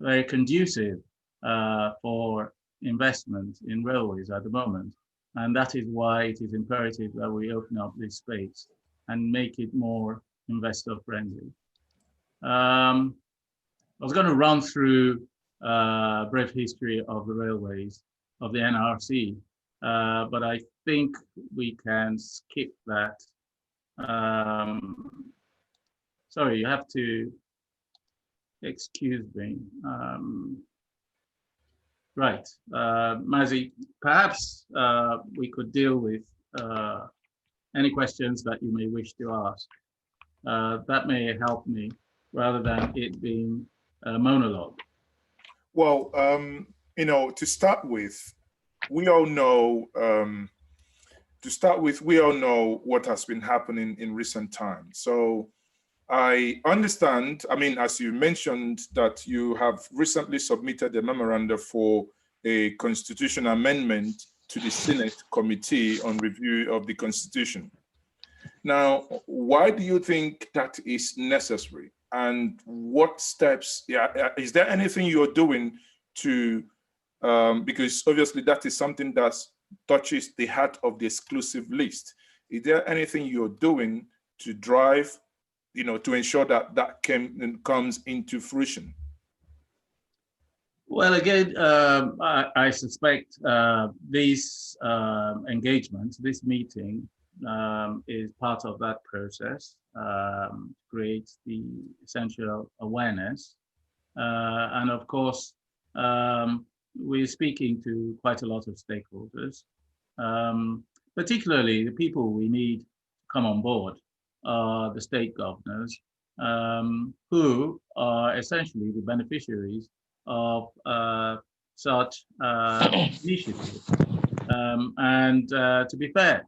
very conducive for investment in railways at the moment. And that is why it is imperative that we open up this space and make it more investor friendly. I was going to run through a brief history of the railways of the NRC, but I think we can skip that. Sorry, you have to excuse me. Right, Mazi, perhaps we could deal with any questions that you may wish to ask. That may help me rather than it being a monologue. Well, you know, to start with, we all know what has been happening in recent times. So I understand, I mean, as you mentioned, that you have recently submitted a memorandum for a constitutional amendment to the Senate Committee on Review of the Constitution. Now, why do you think that is necessary? And what steps, is there anything you're doing to, because obviously that is something that touches the heart of the exclusive list. Is there anything you're doing to drive, you know, to ensure that that comes into fruition? Well, again, I suspect this engagement, this meeting, is part of that process, creates the essential awareness. And of course, we're speaking to quite a lot of stakeholders, particularly the people we need to come on board are the state governors, who are essentially the beneficiaries of such initiatives. And to be fair,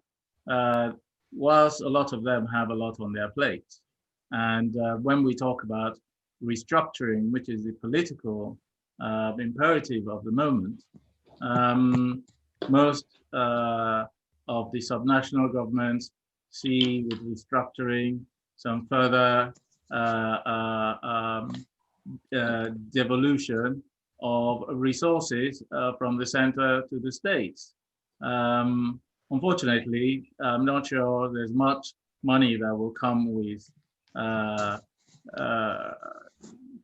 whilst a lot of them have a lot on their plates, and when we talk about restructuring, which is the political imperative of the moment, most of the subnational governments see with restructuring some further devolution of resources from the center to the states. Unfortunately, I'm not sure there's much money that will come with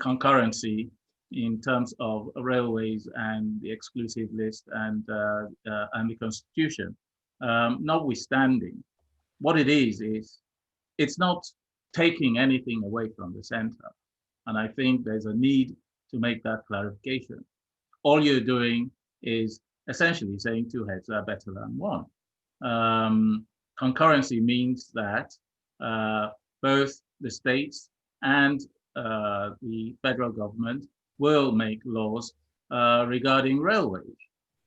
concurrency in terms of railways and the exclusive list and the constitution. Notwithstanding, what it is it's not taking anything away from the center. And I think there's a need to make that clarification. All you're doing is essentially saying two heads are better than one. Concurrency means that both the states and the federal government will make laws regarding railways.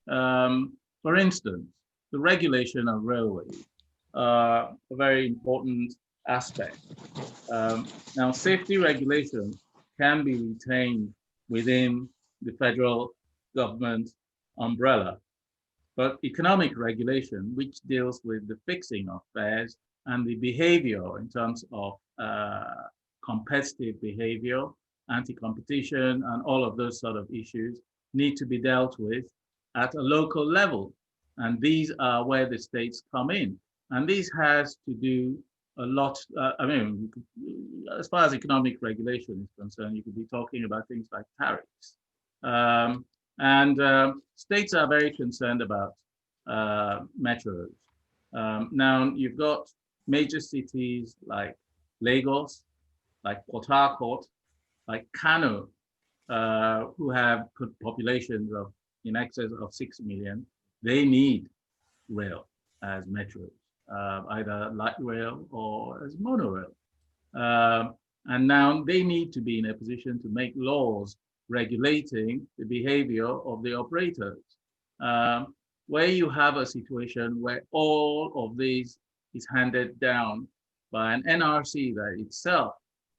For instance, the regulation of railways, a very important aspect. Now, safety regulation can be retained within the federal government umbrella, but economic regulation, which deals with the fixing of fares and the behavior in terms of competitive behavior, anti-competition, and all of those sort of issues need to be dealt with at a local level. And these are where the states come in. And this has to do a lot, I mean, as far as economic regulation is concerned, you could be talking about things like tariffs. States are very concerned about metros. Now, you've got major cities like Lagos, like Port Harcourt, like Kano, who have populations of in excess of 6 million. They need rail as metros, either light rail or as monorail. And now they need to be in a position to make laws regulating the behavior of the operators. Where you have a situation where all of these is handed down by an NRC that itself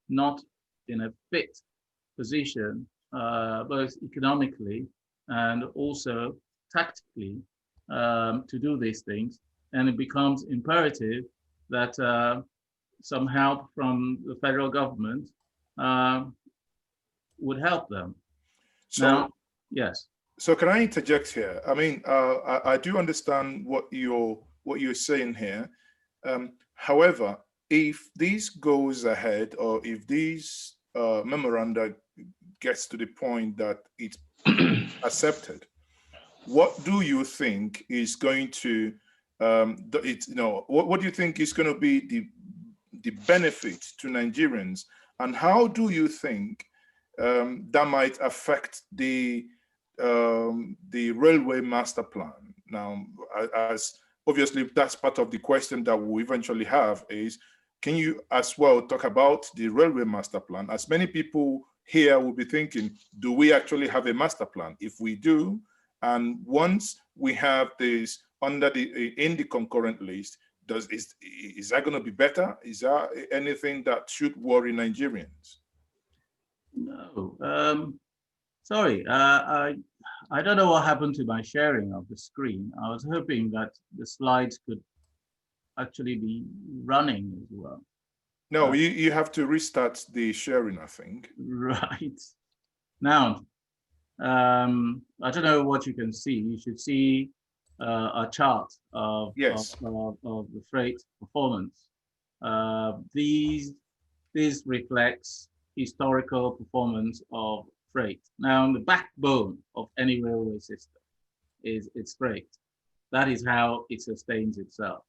not in a fit position, both economically and also tactically, to do these things, and it becomes imperative that some help from the federal government would help them. So now, yes. So can I interject here? I mean, I do understand what you're saying here. However, if this goes ahead, or if this memoranda gets to the point that it's accepted, what do you think is going to what do you think is going to be the benefit to Nigerians, and how do you think that might affect the railway master plan? Now, as obviously that's part of the question that we'll eventually have, is can you as well talk about the railway master plan? As many people here will be thinking, do we actually have a master plan? If we do, and once we have this in the concurrent list, is that going to be better? Is there anything that should worry Nigerians? No. Sorry, I don't know what happened to my sharing of the screen. I was hoping that the slides could actually be running as well. No, you have to restart the sharing, I think. Right. Now, I don't know what you can see. You should see a chart of, yes, of the freight performance. These reflects historical performance of freight. Now, the backbone of any railway system is its freight. That is how it sustains itself.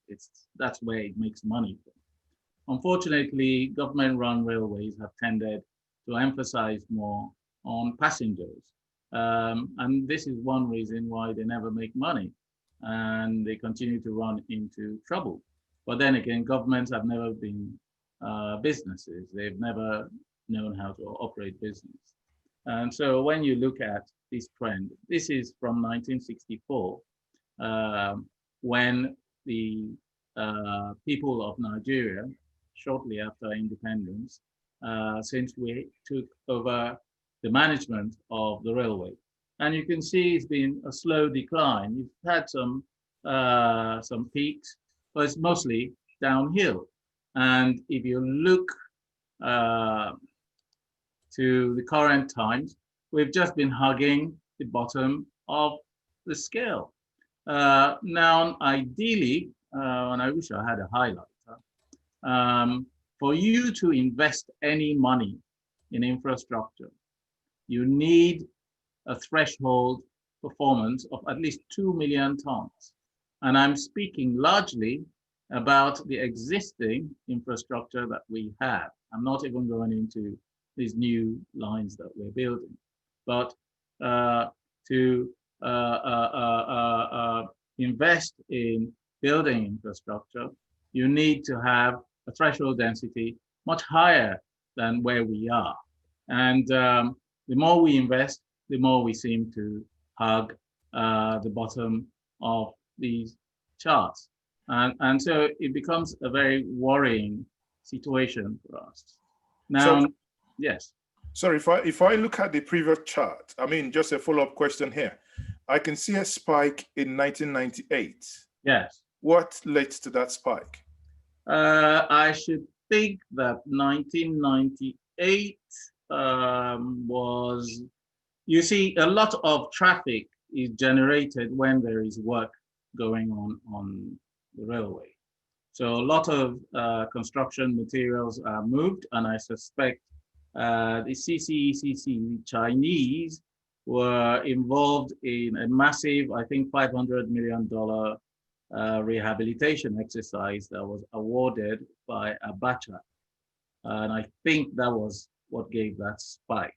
That's where it makes money from. Unfortunately, government-run railways have tended to emphasize more on passengers. And this is one reason why they never make money and they continue to run into trouble. But then again, governments have never been businesses. They've never known how to operate business. And so when you look at this trend, this is from 1964, when the people of Nigeria, shortly after independence, since we took over the management of the railway. And you can see it's been a slow decline. You've had some peaks, but it's mostly downhill. And if you look to the current times, we've just been hugging the bottom of the scale. Now, ideally, and I wish I had a highlighter, for you to invest any money in infrastructure, you need a threshold performance of at least 2 million tons. And I'm speaking largely about the existing infrastructure that we have. I'm not even going into these new lines that we're building. But to invest in building infrastructure, you need to have a threshold density much higher than where we are. And the more we invest, the more we seem to hug the bottom of these charts. And so it becomes a very worrying situation for us. Now, yes. Sorry, if I look at the previous chart, I mean, just a follow-up question here. I can see a spike in 1998. Yes. What led to that spike? I should think that 1998 was, you see, a lot of traffic is generated when there is work going on the railway. So a lot of construction materials are moved, and I suspect the CCECC Chinese were involved in a massive, I think, $500 million rehabilitation exercise that was awarded by Abacha. And I think that was what gave that spike.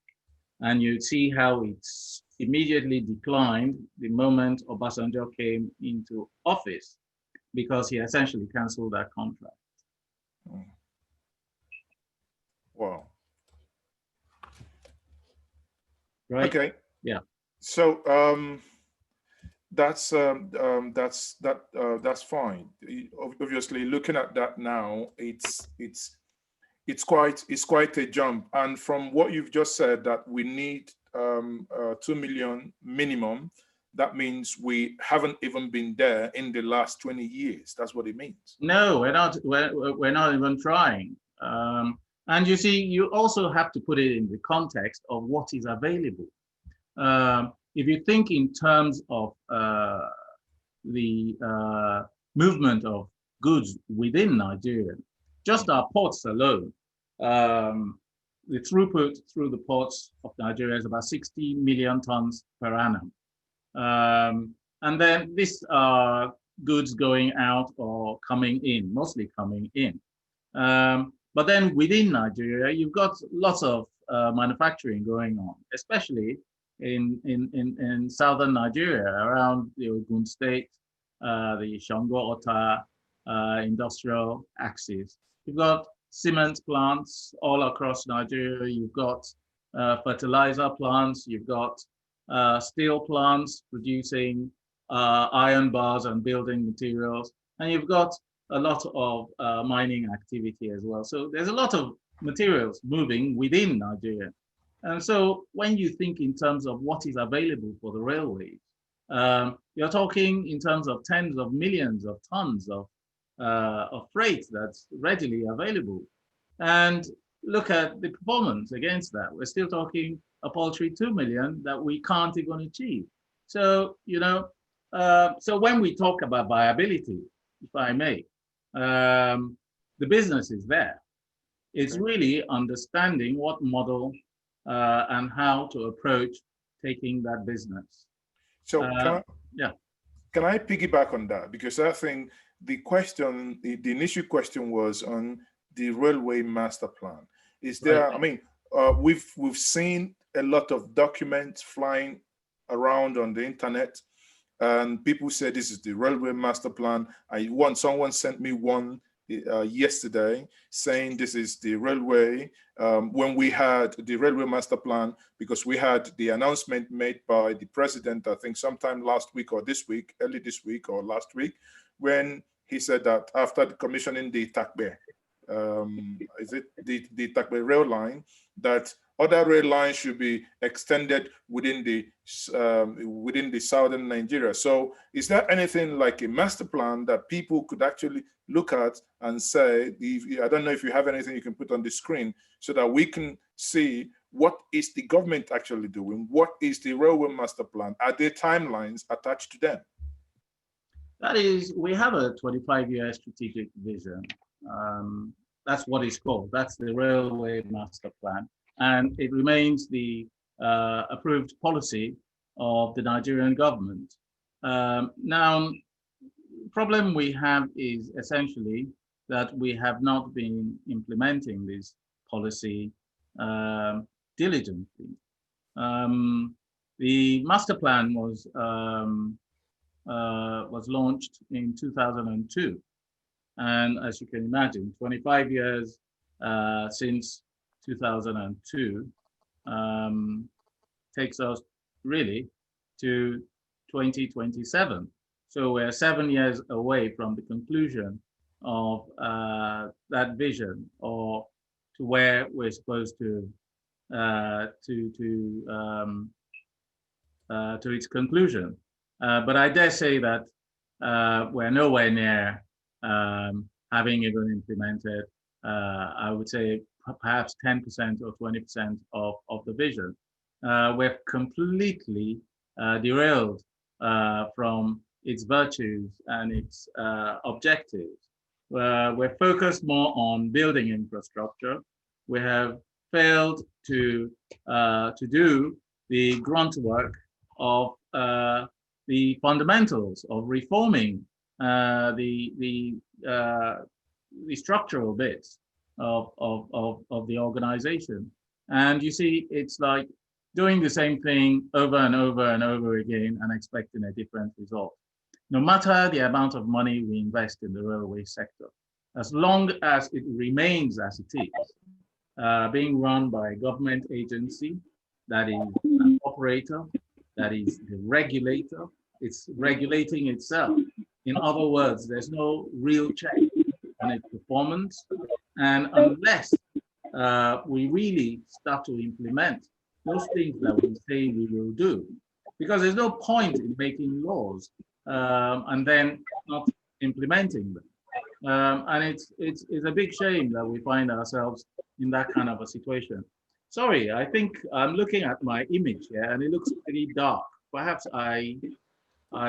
And you see how it's immediately declined the moment Obasanjo came into office, because he essentially canceled that contract. Wow. Right. Okay. Yeah. So that's fine. Obviously, looking at that now, it's quite a jump. And from what you've just said, that we need 2 million minimum, that means we haven't even been there in the last 20 years. That's what it means. No, we're not even trying. And you see, you also have to put it in the context of what is available. If you think in terms of the movement of goods within Nigeria, just our ports alone, the throughput through the ports of Nigeria is about 60 million tons per annum. And then these are goods going out or coming in, mostly coming in. But then within Nigeria, you've got lots of manufacturing going on, especially in southern Nigeria, around the Ogun State, the Shango-Ota industrial axis. You've got cement plants all across Nigeria. You've got fertilizer plants. You've got steel plants producing iron bars and building materials. And you've got a lot of mining activity as well. So there's a lot of materials moving within Nigeria. And so when you think in terms of what is available for the railways, you're talking in terms of tens of millions of tons of freight that's readily available. And look at the performance against that. We're still talking a paltry 2 million that we can't even achieve. So, you know, so when we talk about viability, if I may, the business is there. It's really understanding what model and how to approach taking that business. So can I piggyback on that? Because I think the question, the initial question was on the railway master plan. Is there, right. I mean, we've seen a lot of documents flying around on the internet, and people say this is the railway master plan. Someone sent me one yesterday saying this is the railway, when we had the railway master plan, because we had the announcement made by the president, I think sometime last week or this week, early this week or last week, when he said that after commissioning the Takbe, is it the Takbe rail line, that other rail lines should be extended within the southern Nigeria. So is there anything like a master plan that people could actually look at and say, I don't know if you have anything you can put on the screen so that we can see what is the government actually doing? What is the railway master plan? Are there timelines attached to them? That is, we have a 25-year strategic vision. That's what it's called. That's the railway master plan. And it remains the approved policy of the Nigerian government. Now, the problem we have is essentially that we have not been implementing this policy diligently. The master plan was launched in 2002. And as you can imagine, 25 years since 2002 takes us really to 2027. So we're 7 years away from the conclusion of that vision, or to where we're supposed to its conclusion. But I dare say that we're nowhere near having even implemented, I would say, perhaps 10% or 20% of the vision. We're completely derailed from its virtues and its objectives. We're focused more on building infrastructure. We have failed to do the grunt work of the fundamentals of reforming the structural bits of the organization. And you see, it's like doing the same thing over and over and over again and expecting a different result. No matter the amount of money we invest in the railway sector, as long as it remains as it is, being run by a government agency that is an operator, that is the regulator, it's regulating itself. In other words, there's no real check on its performance. And unless we really start to implement those things that we say we will do, because there's no point in making laws and then not implementing them. And it's a big shame that we find ourselves in that kind of a situation. Sorry, I think I'm looking at my image here and it looks pretty dark. Perhaps I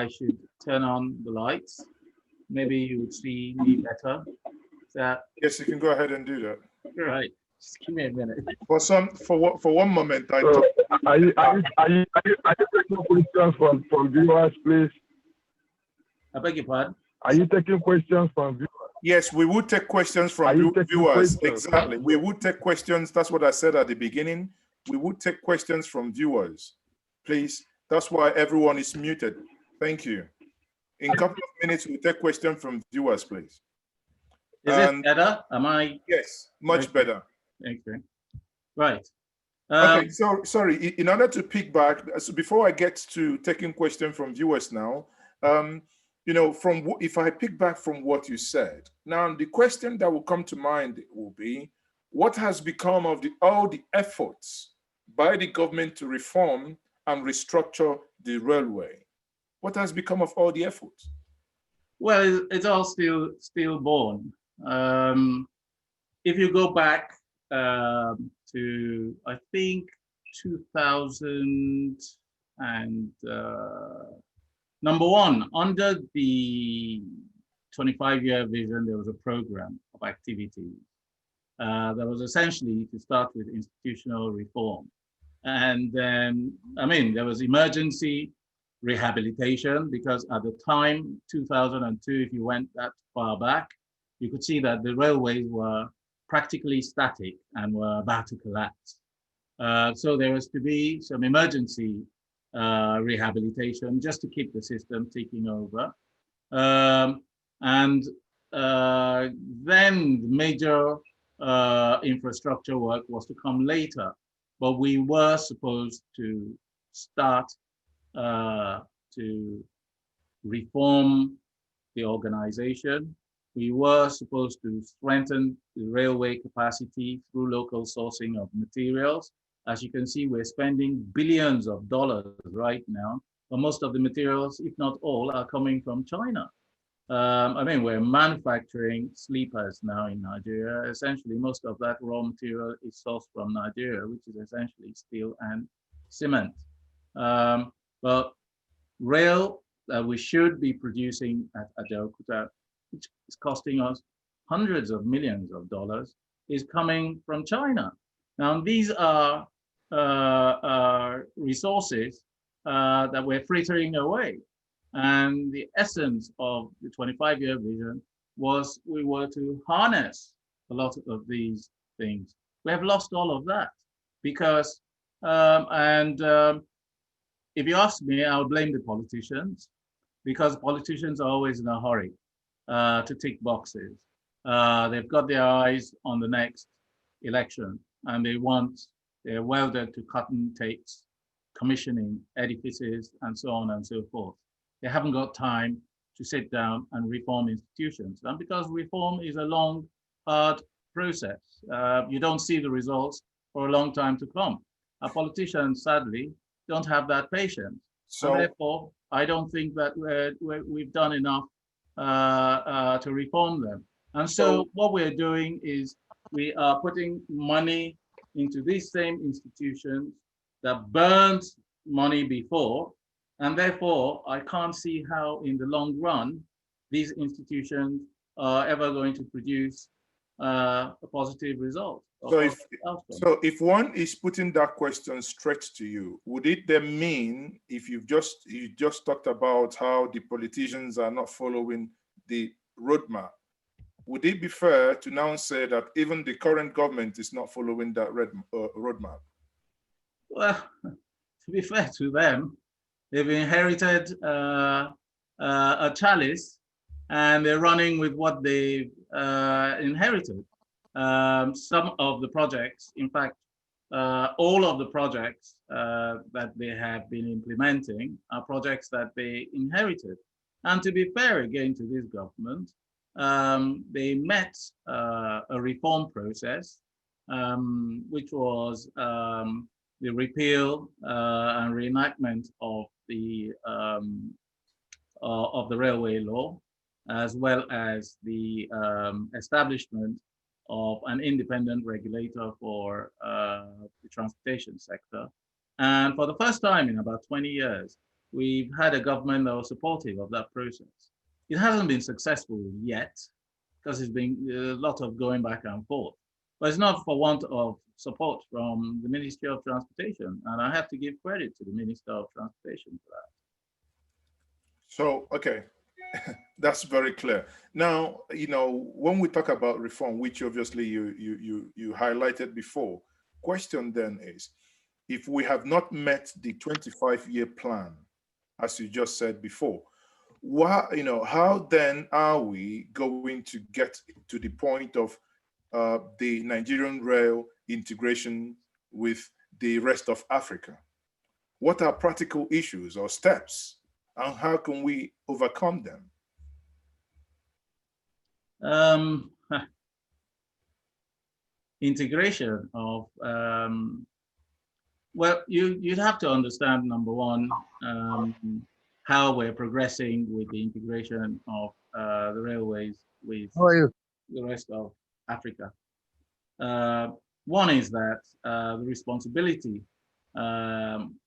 should turn on the lights. Maybe you would see me better. Is that Yes, you can go ahead and do that. right? Just give me a minute. For one moment, I So, are you taking questions from viewers, please? I beg your pardon? Are you taking questions from viewers? yes, we would take questions Are from you taking viewers. questions? Exactly, we would take questions. That's what I said at the beginning. We would take questions from viewers, please. That's why everyone is muted. Thank you. In a couple of minutes, we'll take questions from viewers, please. Is it better? Am I? Yes, much better. Okay. Right. Okay, so sorry, in order to pick back, so before I get to taking questions from viewers now, you know, if I pick back from what you said, now the question that will come to mind will be, what has become of all the efforts by the government to reform and restructure the railway? What has become of all the efforts? Well, it's all still born. If you go back to, I think, 2000 and number one, under the 25-year vision, there was a program of activities that was essentially to start with institutional reform. And then, I mean, there was emergency rehabilitation because at the time, 2002, if you went that far back, you could see that the railways were practically static and were about to collapse. So there was to be some emergency rehabilitation just to keep the system ticking over. And then the major infrastructure work was to come later, but we were supposed to start to reform the organization. We were supposed to strengthen the railway capacity through local sourcing of materials. As you can see, we're spending billions of dollars right now, but most of the materials, if not all, are coming from China. I mean, we're manufacturing sleepers now in Nigeria. Essentially, most of that raw material is sourced from Nigeria, which is essentially steel and cement. But rail that we should be producing at Ajaokuta, which is costing us hundreds of millions of dollars, is coming from China. Now, these are resources that we're frittering away. And the essence of the 25-year vision was we were to harness a lot of these things. We have lost all of that because, if you ask me, I'll blame the politicians because politicians are always in a hurry to tick boxes. They've got their eyes on the next election and they're welded to cotton tapes, commissioning edifices and so on and so forth. They haven't got time to sit down and reform institutions. And because reform is a long, hard process, you don't see the results for a long time to come. Our politicians, sadly, don't have that patience. So and therefore, I don't think that we've done enough to reform them. And so what we're doing is we are putting money into these same institutions that burned money before. And therefore, I can't see how in the long run, these institutions are ever going to produce a positive result. So if one is putting that question straight to you, would it then mean, if you just talked about how the politicians are not following the roadmap, would it be fair to now say that even the current government is not following that roadmap? Well, to be fair to them, they've inherited a chalice and they're running with what they inherited. Some of the projects, in fact, all of the projects that they have been implementing are projects that they inherited. And to be fair again to this government, they met a reform process, which was the repeal and reenactment of the railway law, as well as the establishment of an independent regulator for the transportation sector. And for the first time in about 20 years, we've had a government that was supportive of that process. It hasn't been successful yet, because it's been a lot of going back and forth. But it's not for want of support from the Ministry of Transportation. And I have to give credit to the Minister of Transportation for that. So, okay, that's very clear. Now, when we talk about reform, which obviously you highlighted before, question then is, if we have not met the 25-year plan, as you just said before, how then are we going to get to the point of the Nigerian rail integration with the rest of Africa? What are practical issues or steps, and how can we overcome them? Integration of, well, you'd have to understand, number one, how we're progressing with the integration of the railways with the rest of Africa. One is that the responsibility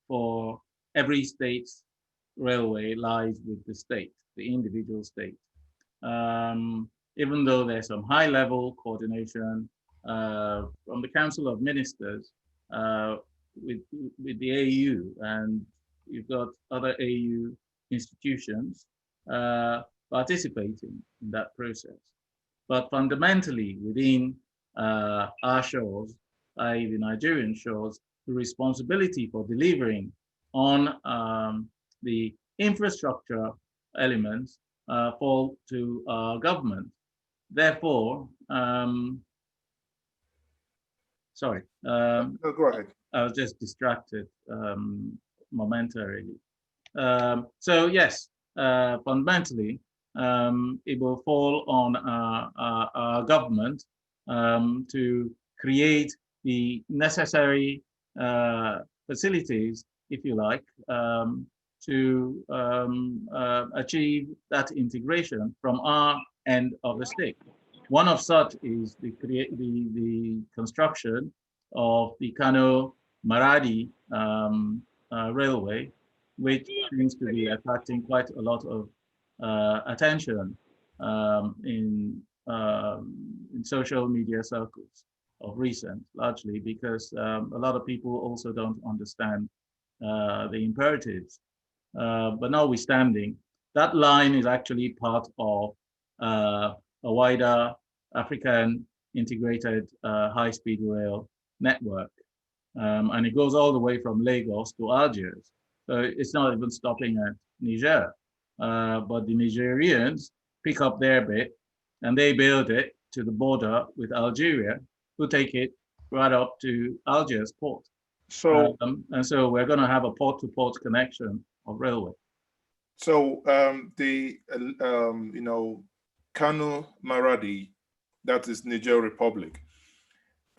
for every state's railway lies with the state, the individual state. Even though there's some high-level coordination from the Council of Ministers with the AU, and you've got other AU institutions participating in that process. But fundamentally, within our shores, i.e. the Nigerian shores, the responsibility for delivering on the infrastructure elements fall to our government. Therefore, sorry. Go ahead. I was just distracted momentarily. So yes, fundamentally, it will fall on our government to create the necessary facilities, if you like, to achieve that integration from our end of the stick. One of such is the construction of the Kano Maradi railway, which seems to be attracting quite a lot of attention in social media circles of recent, largely because a lot of people also don't understand the imperatives. But notwithstanding, that line is actually part of a wider African integrated high-speed rail network. And it goes all the way from Lagos to Algiers. So it's not even stopping at Niger. But the Nigerians pick up their bit and they build it to the border with Algeria, who take it right up to Algiers port. So, and so we're going to have a port-to-port connection of railway. So Kano Maradi, that is Niger Republic.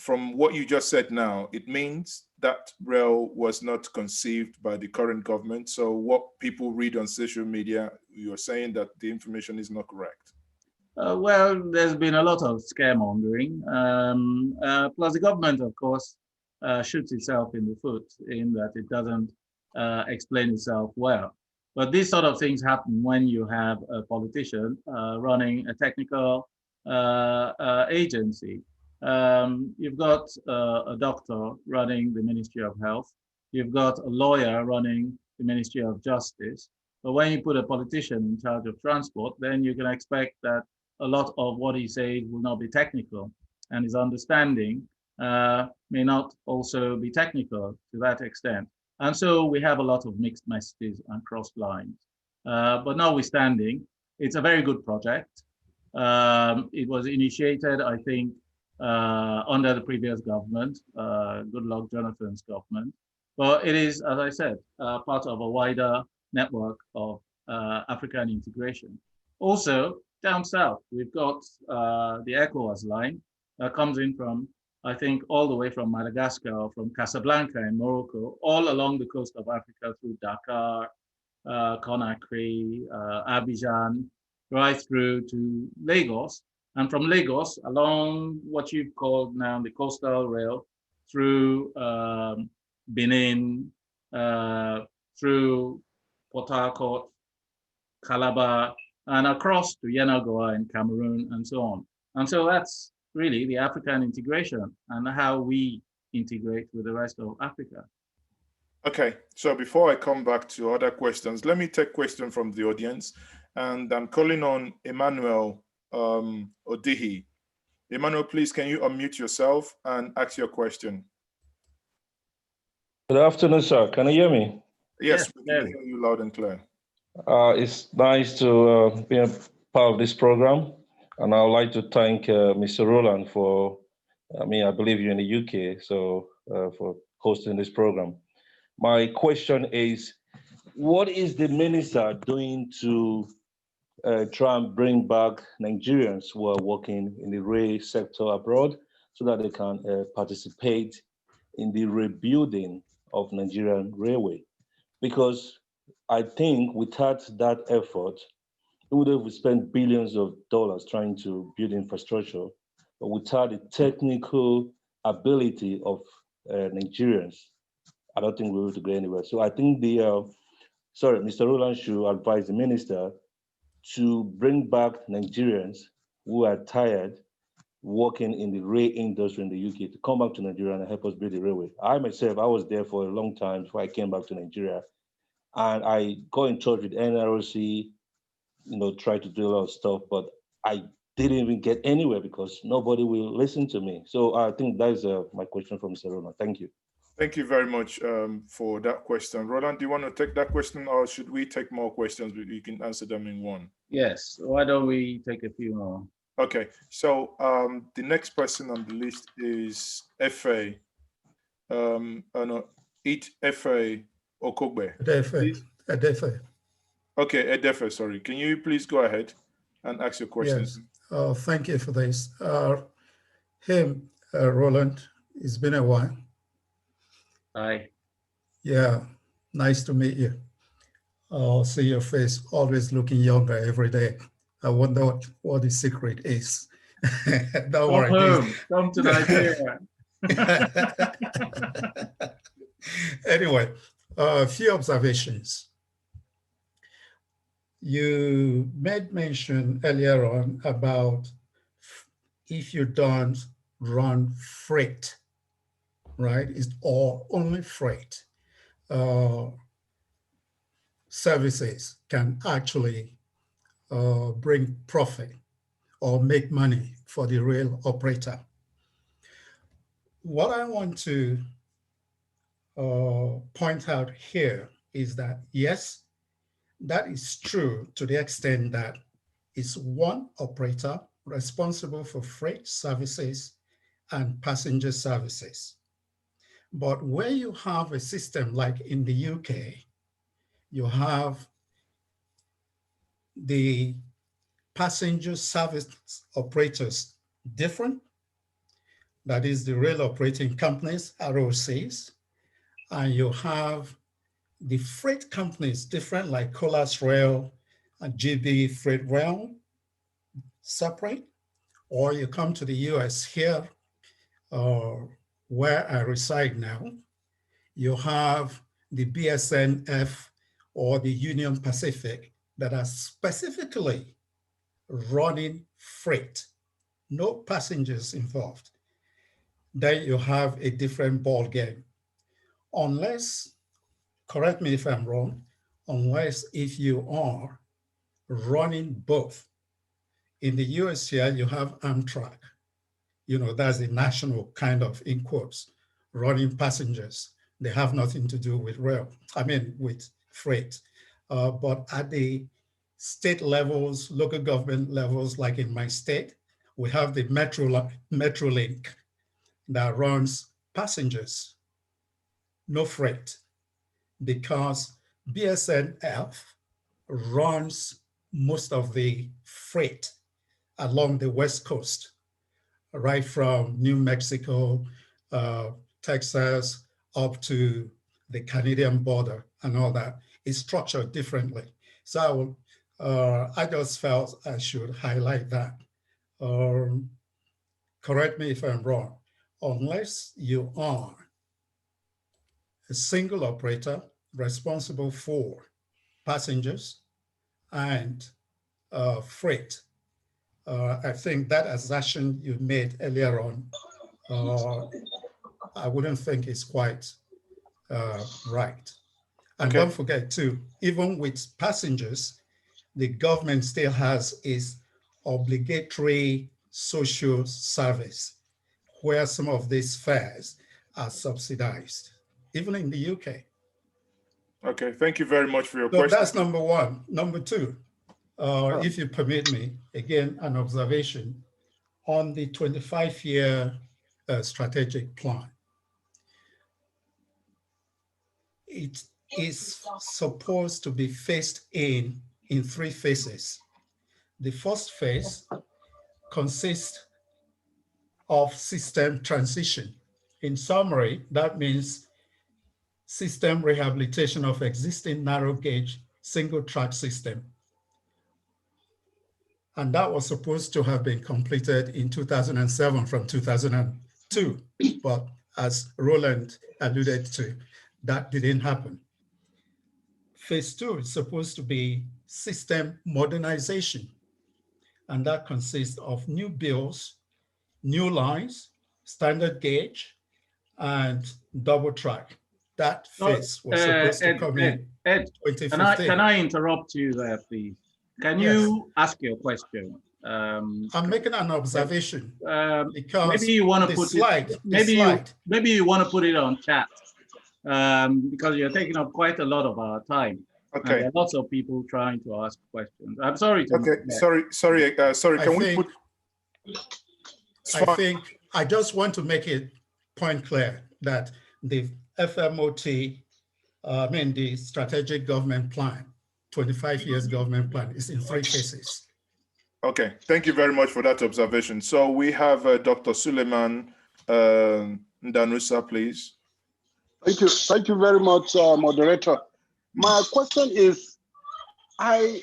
From what you just said now, it means that rail was not conceived by the current government. So what people read on social media, you're saying that the information is not correct. Well, there's been a lot of scaremongering. Plus the government, of course, shoots itself in the foot in that it doesn't explain itself well. But these sort of things happen when you have a politician running a technical agency. You've got a doctor running the Ministry of Health. You've got a lawyer running the Ministry of Justice. But when you put a politician in charge of transport, then you can expect that a lot of what he says will not be technical, and his understanding may not also be technical to that extent. And so we have a lot of mixed messages and crossed lines. But notwithstanding, it's a very good project. It was initiated, I think, under the previous government, Goodluck Jonathan's government. But it is, as I said, part of a wider network of African integration. Also, down south, we've got the ECOWAS line that comes in from, I think, all the way from Madagascar or from Casablanca in Morocco, all along the coast of Africa through Dakar, Conakry, Abidjan, right through to Lagos, And from Lagos along what you've called now the coastal rail through Benin, through Port Harcourt, Calabar, and across to Yenagoa in Cameroon and so on. And so that's really the African integration and how we integrate with the rest of Africa. Okay, so before I come back to other questions, let me take question from the audience. And I'm calling on Emmanuel Odihi. Emmanuel, please, can you unmute yourself and ask your question? Good afternoon, sir. Can you hear me? Yes, we can hear you loud and clear. It's nice to be a part of this program. And I would like to thank Mr. Rowland for, I believe you're in the UK, so for hosting this program. My question is, what is the minister doing to try and bring back Nigerians who are working in the rail sector abroad so that they can participate in the rebuilding of Nigerian railway? Because I think without that effort, we would have spent billions of dollars trying to build infrastructure, but without the technical ability of Nigerians, I don't think we're able to go anywhere. So I think Mr. Rowland should advise the minister to bring back Nigerians who are tired working in the rail industry in the UK to come back to Nigeria and help us build the railway. I myself, I was there for a long time before I came back to Nigeria. And I got in touch with NRC, tried to do a lot of stuff, but I didn't even get anywhere because nobody will listen to me. So I think that is my question from Mr. Rowland. Thank you. Thank you very much for that question. Roland, do you want to take that question or should we take more questions? You can answer them in one. Yes, why don't we take a few more? Okay, so the next person on the list is Efe. Efe Okogbe. Edefe. Okay, Edefe, sorry. Can you please go ahead and ask your questions? Yes, thank you for this. Roland, it's been a while. Hi. Yeah, nice to meet you. See your face, always looking younger every day. I wonder what the secret is. Don't worry. Home. Come to Nigeria. Anyway, a few observations. You made mention earlier on about if you don't run freight, right? It's all only freight. Services can actually bring profit or make money for the rail operator. What I want to point out here is that, yes, that is true to the extent that it's one operator responsible for freight services and passenger services. But where you have a system like in the UK, you have the passenger service operators different, that is the rail operating companies, ROCs, and you have the freight companies different, like Colas Rail and GB Freight Rail, separate, or you come to the US here, where I reside now, you have the BSNF or the Union Pacific that are specifically running freight, no passengers involved. Then you have a different ball game. Unless, correct me if I'm wrong, unless if you are running both. In the US here, you have Amtrak. That's the national kind of, in quotes, running passengers. They have nothing to do with with freight. But at the state levels, local government levels, like in my state, we have the Metrolink that runs passengers, no freight, because BSNF runs most of the freight along the West Coast, right from New Mexico, Texas, up to the Canadian border and all that. It's structured differently. So I just felt I should highlight that correct me if I'm wrong, unless you are a single operator responsible for passengers and freight. I think that assertion you made earlier on, I wouldn't think is quite right. And Okay. don't forget too, even with passengers, the government still has its obligatory social service, where some of these fares are subsidized, even in the UK. Okay, thank you very much for your So question. that's number one. Number two, if you permit me, again, an observation on the 25-year strategic plan. It is supposed to be phased in 3 phases. The first phase consists of system transition. In summary, that means system rehabilitation of existing narrow gauge single track system. And that was supposed to have been completed in 2007 from 2002. But as Rowland alluded to, that didn't happen. Phase 2 is supposed to be system modernization. And that consists of new bills, new lines, standard gauge, and double track. That phase was supposed to come in Ed, 2015. can I interrupt you there, please? Can you ask your question? I'm making an observation because maybe you want to put slide, it. Maybe you want to put it on chat because you're taking up quite a lot of our time. Okay. There are lots of people trying to ask questions. I'm sorry to. Okay. Sorry. Can we put? I just want to make it point clear that the FMOT, the strategic government plan, 25 years government plan, is in 3 phases. Okay, thank you very much for that observation. So we have Dr. Suleiman Ndanusa, please. Thank you very much, moderator. My question is, I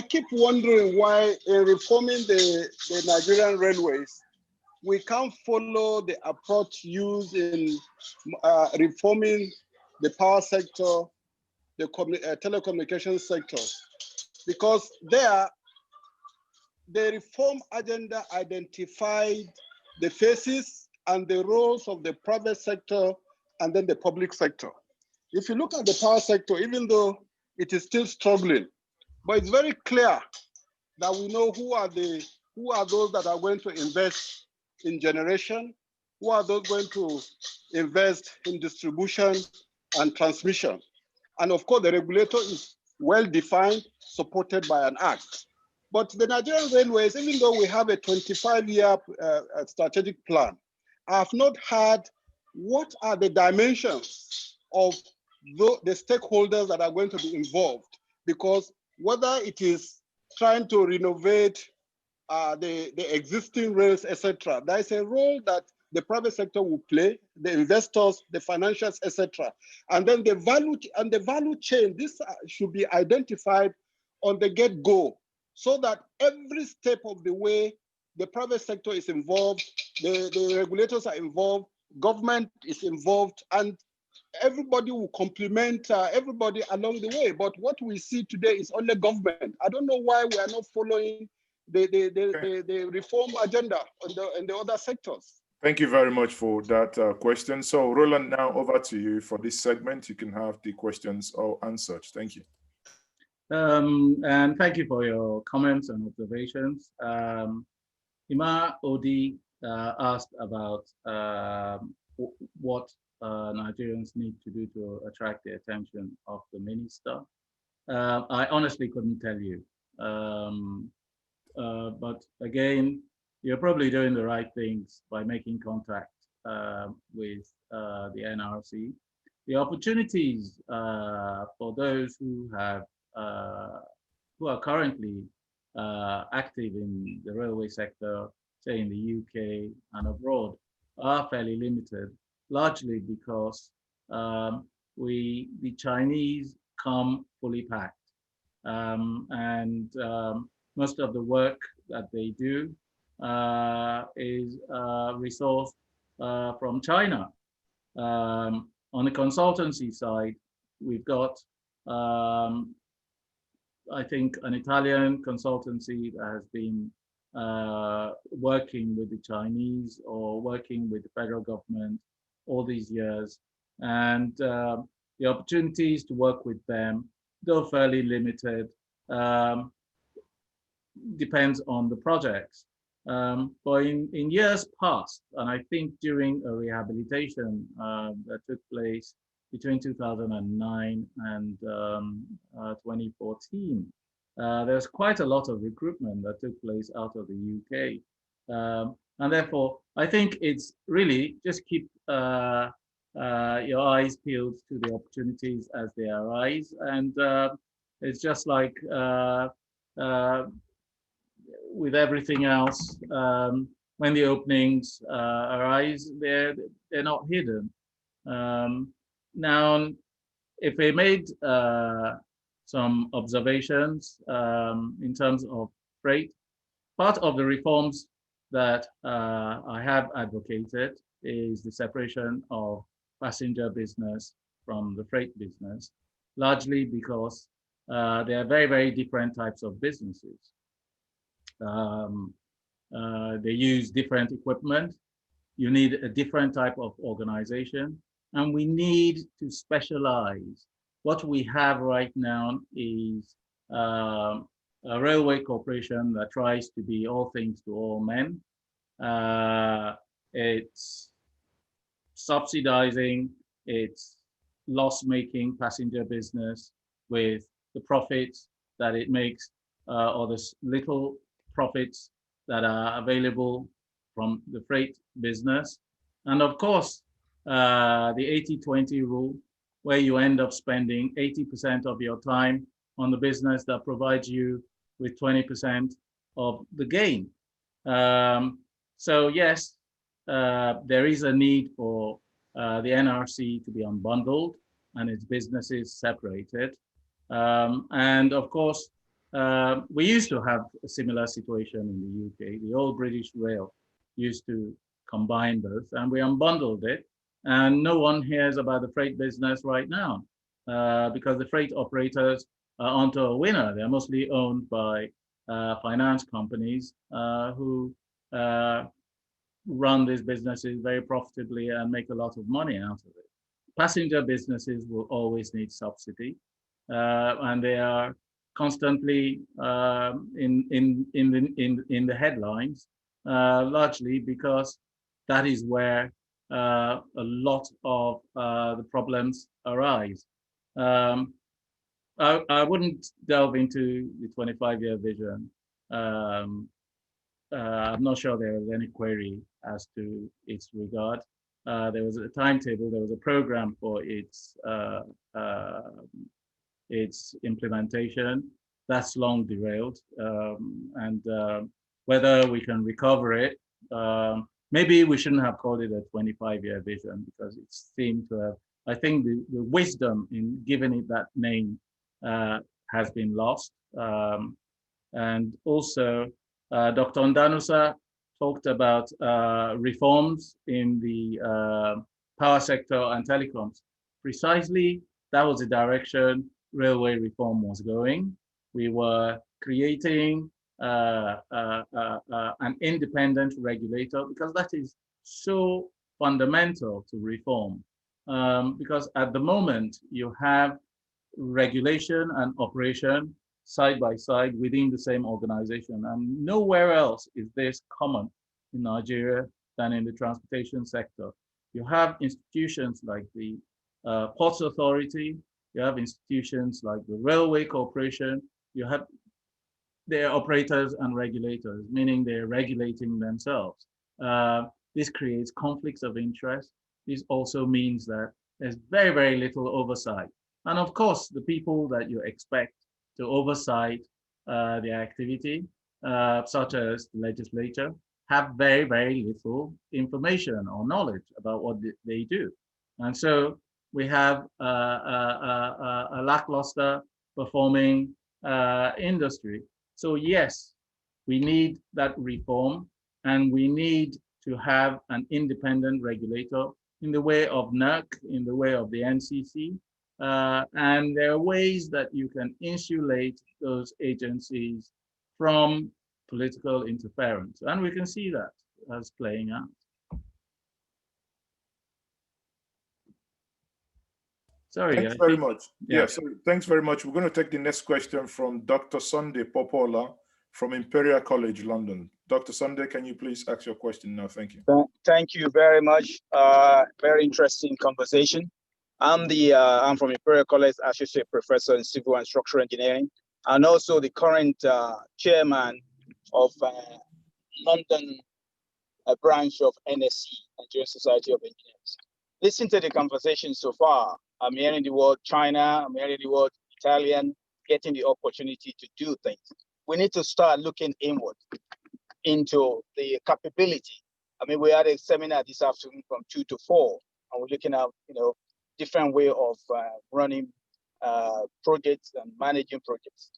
keep wondering why in reforming the Nigerian railways, we can't follow the approach used in reforming the power sector, the telecommunications sector, because there, the reform agenda identified the phases and the roles of the private sector and then the public sector. If you look at the power sector, even though it is still struggling, but it's very clear that we know who are those that are going to invest in generation, who are those going to invest in distribution and transmission. And of course, the regulator is well defined, supported by an act. But the Nigerian railways, even though we have a 25-year strategic plan, I have not heard what are the dimensions of the stakeholders that are going to be involved, because whether it is trying to renovate the existing rails, etc., there is a role that the private sector will play, the investors, the financials, etc. And then the value chain, this should be identified on the get-go, so that every step of the way, the private sector is involved, the regulators are involved, government is involved, and everybody will complement everybody along the way. But what we see today is only government. I don't know why we are not following the reform agenda in the other sectors. Thank you very much for that question. So Rowland, now over to you for this segment. You can have the questions all answered. Thank you. And thank you for your comments and observations. Ima Odi asked about what Nigerians need to do to attract the attention of the minister. I honestly couldn't tell you. But again, you're probably doing the right things by making contact with the NRC. The opportunities for those who have who are currently active in the railway sector, say in the UK and abroad, are fairly limited, largely because the Chinese come fully packed. Most of the work that they do is resourced from China. On the consultancy side, we've got, I think, an Italian consultancy that has been working with the Chinese or working with the federal government all these years. And the opportunities to work with them, though fairly limited, depends on the projects. But in years past, and I think during a rehabilitation that took place between 2009 and 2014, there's quite a lot of recruitment that took place out of the UK. And therefore, I think it's really just keep your eyes peeled to the opportunities as they arise. And it's just like with everything else, when the openings arise, they're not hidden. Now, if we made some observations in terms of freight, part of the reforms that I have advocated is the separation of passenger business from the freight business, largely because they are very, very different types of businesses. They use different equipment. You need a different type of organization, and we need to specialize. What we have right now is a railway corporation that tries to be all things to all men. It's subsidizing its loss-making passenger business with the profits that it makes, or the little profits that are available from the freight business. And of course, the 80-20 rule, where you end up spending 80% of your time on the business that provides you with 20% of the gain. So yes, there is a need for the NRC to be unbundled and its businesses separated. And of course, we used to have a similar situation in the UK. The old British Rail used to combine both, and we unbundled it. And no one hears about the freight business right now because the freight operators aren't a winner. They're mostly owned by finance companies who run these businesses very profitably and make a lot of money out of it. Passenger businesses will always need subsidy, and they are constantly in the headlines, largely because that is where a lot of the problems arise. I wouldn't delve into the 25-year vision. I'm not sure there is any query as to its regard. There was a timetable, there was a program for its implementation. That's long derailed, and whether we can recover it, maybe we shouldn't have called it a 25-year vision, because it seemed to have, I think the wisdom in giving it that name has been lost. And also, Dr. Ndanusa talked about reforms in the power sector and telecoms. Precisely, that was the direction railway reform was going. We were creating an independent regulator, because that is so fundamental to reform. Because at the moment, you have regulation and operation side by side within the same organization. And nowhere else is this common in Nigeria than in the transportation sector. You have institutions like the Ports Authority, you have institutions like the Railway Corporation, you have their operators and regulators, meaning they're regulating themselves. This creates conflicts of interest. This also means that there's very, very little oversight. And of course, the people that you expect to oversight the activity, such as the legislature, have very, very little information or knowledge about what they do. And so we have a lackluster performing industry. So yes, we need that reform. and we need to have an independent regulator in the way of NERC, in the way of the NCC, and there are ways that you can insulate those agencies from political interference, and we can see that as playing out. Sorry. Thanks very much. Yeah, so thanks very much. We're going to take the next question from Dr. Sunday Popola from Imperial College, London. Dr. Sunday, can you please ask your question now? Thank you. Thank you very much. Very interesting conversation. I'm from Imperial College, Associate Professor in Civil and Structural Engineering, and also the current chairman of London branch of NSE, Nigerian Society of Engineers. Listen to the conversation so far. I'm hearing the word China, I'm hearing the word Italian, getting the opportunity to do things. We need to start looking inward into the capability. I mean, we had a seminar this afternoon from 2 to 4, and we're looking at, different way of running projects and managing projects.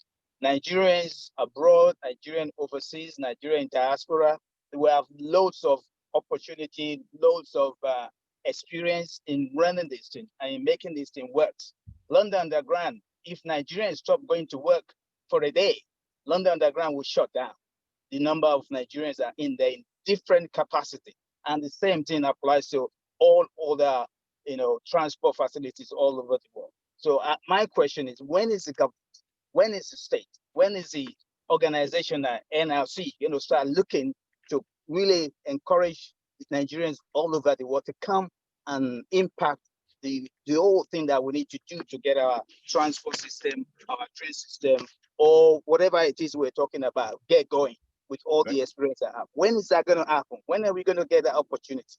Nigerians abroad, Nigerian overseas, Nigerian diaspora, we have loads of opportunity, loads of experience in running this thing and in making this thing work. London Underground, if Nigerians stop going to work for a day, London Underground will shut down. The number of Nigerians are in there in different capacity. And the same thing applies to all other, transport facilities all over the world. So my question is, when is the government, when is the state, when is the organization, NLC, start looking to really encourage Nigerians all over the world to come and impact the whole thing that we need to do to get our transport system, our train system, or whatever it is we're talking about, get going with all the experience I have. When is that going to happen? When are we going to get that opportunity?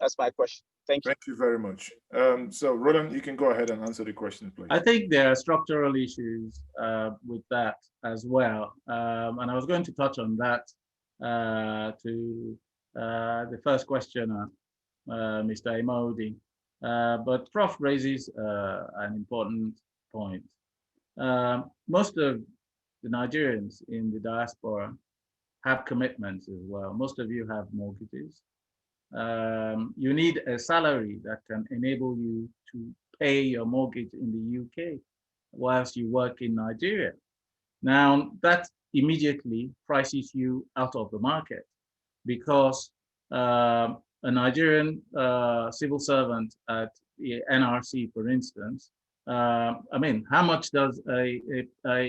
That's my question. Thank you. Thank you very much. So Roland, you can go ahead and answer the question, please. I think there are structural issues with that as well. And I was going to touch on that to the first questioner, Mr. Imodi. But Prof raises an important point. Most of the Nigerians in the diaspora have commitments as well. Most of you have mortgages. You need a salary that can enable you to pay your mortgage in the UK whilst you work in Nigeria. Now, that immediately prices you out of the market because a Nigerian civil servant at the NRC, for instance, I mean, how much does a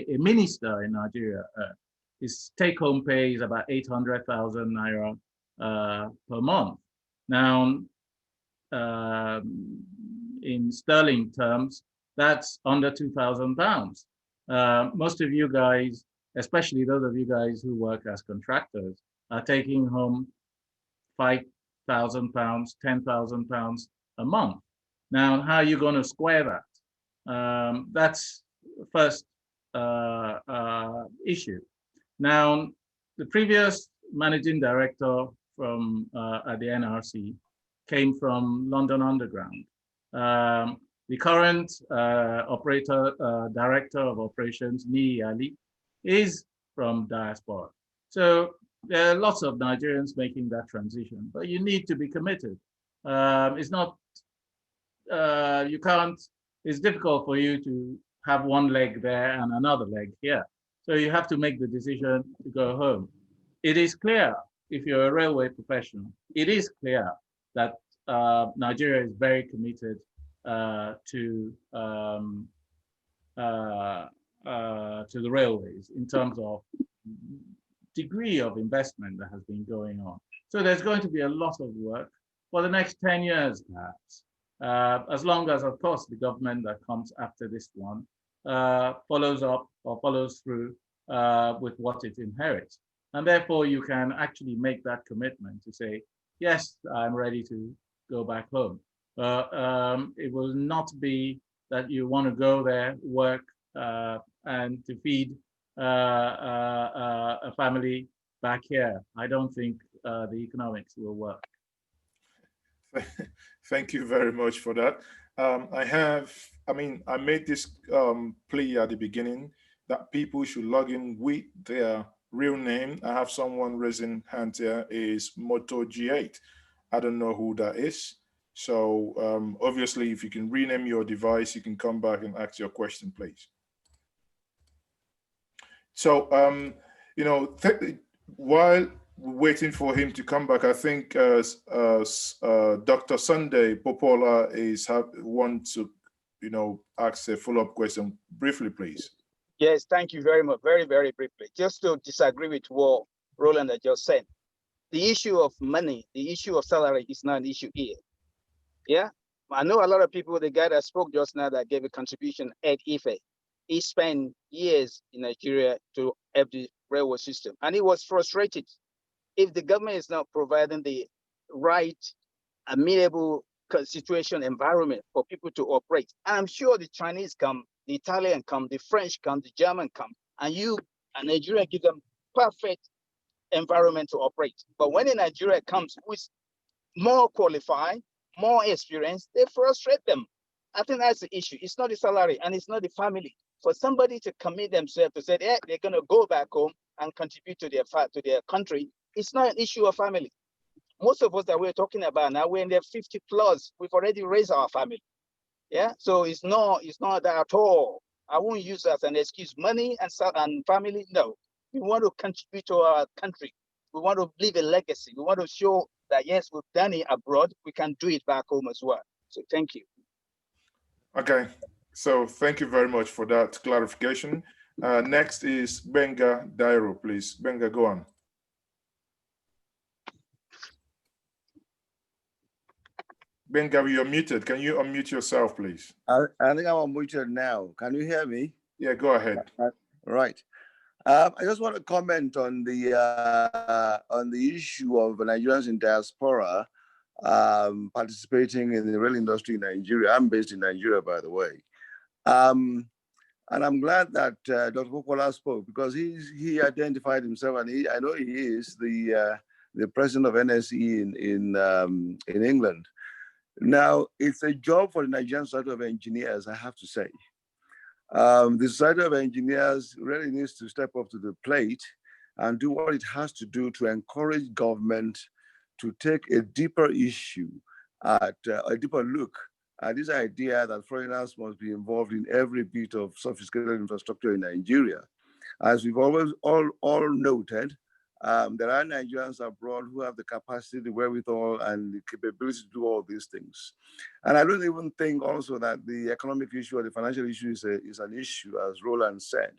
minister in Nigeria earn? His take-home pay is about 800,000 naira per month. Now, in sterling terms, that's under £2,000. Most of you guys, especially those of you guys who work as contractors, are taking home £5,000, £10,000 a month. Now, how are you going to square that? That's the first issue. Now, the previous managing director from at the NRC came from London Underground. The current director of operations, Ni Ali, is from Diaspora. So there are lots of Nigerians making that transition, but you need to be committed. It's not, you can't, it's difficult for you to have one leg there and another leg here. So you have to make the decision to go home. It is clear, if you're a railway professional, it is clear that Nigeria is very committed to the railways in terms of degree of investment that has been going on. So there's going to be a lot of work for the next 10 years, perhaps, as long as, of course, the government that comes after this one follows up or follows through with what it inherits. And therefore, you can actually make that commitment to say, yes, I'm ready to go back home. It will not be that you want to go there, work, and to feed a family back here. I don't think the economics will work. Thank you very much for that. I made this plea at the beginning that people should log in with their real name. I have someone raising hand here, is Moto G8. I don't know who that is. So obviously, if you can rename your device, you can come back and ask your question, please. So, you know, while waiting for him to come back, I think Dr. Sunday Popola want to, you know, ask a follow-up question briefly, please. Yes, thank you very much. Very, very briefly. Just to disagree with what Rowland had just said. The issue of money, the issue of salary is not an issue here. Yeah, I know a lot of people, the guy that spoke just now that gave a contribution, Ed Ife, he spent years in Nigeria to help the railway system, and he was frustrated. If the government is not providing the right, amenable situation environment for people to operate, and I'm sure the Chinese come, the Italian come, the French come, the German come, and you and Nigeria give them perfect environment to operate. But when a Nigeria comes with more qualified, more experience, they frustrate them. I think that's the issue. It's not the salary and it's not the family. For somebody to commit themselves to say, yeah, they're going to go back home and contribute to their country, it's not an issue of family. Most of us that we're talking about now, we're in their 50 plus. We've already raised our family. Yeah, so it's not that at all. I won't use that as an excuse. Money and family, no. We want to contribute to our country. We want to leave a legacy. We want to show that, yes, we've done it abroad. We can do it back home as well. So thank you. Okay, so thank you very much for that clarification. Next is Benga Dairo, please. Benga, go on. Benga, you're muted. Can you unmute yourself, please? I think I'm unmuted now. Can you hear me? Yeah, go ahead. Right. I just want to comment on the issue of Nigerians in diaspora participating in the rail industry in Nigeria. I'm based in Nigeria, by the way. And I'm glad that Dr. Popola spoke, because he identified himself, and I know he is the president of NSE in England. Now, it's a job for the Nigerian Society of Engineers, I have to say. The Society of Engineers really needs to step up to the plate and do what it has to do to encourage government to take a deeper issue, a deeper look at this idea that foreigners must be involved in every bit of sophisticated infrastructure in Nigeria. As we've always all noted, there are Nigerians abroad who have the capacity, the wherewithal, and the capability to do all these things. And I don't even think also that the economic issue or the financial issue is an issue, as Rowland said.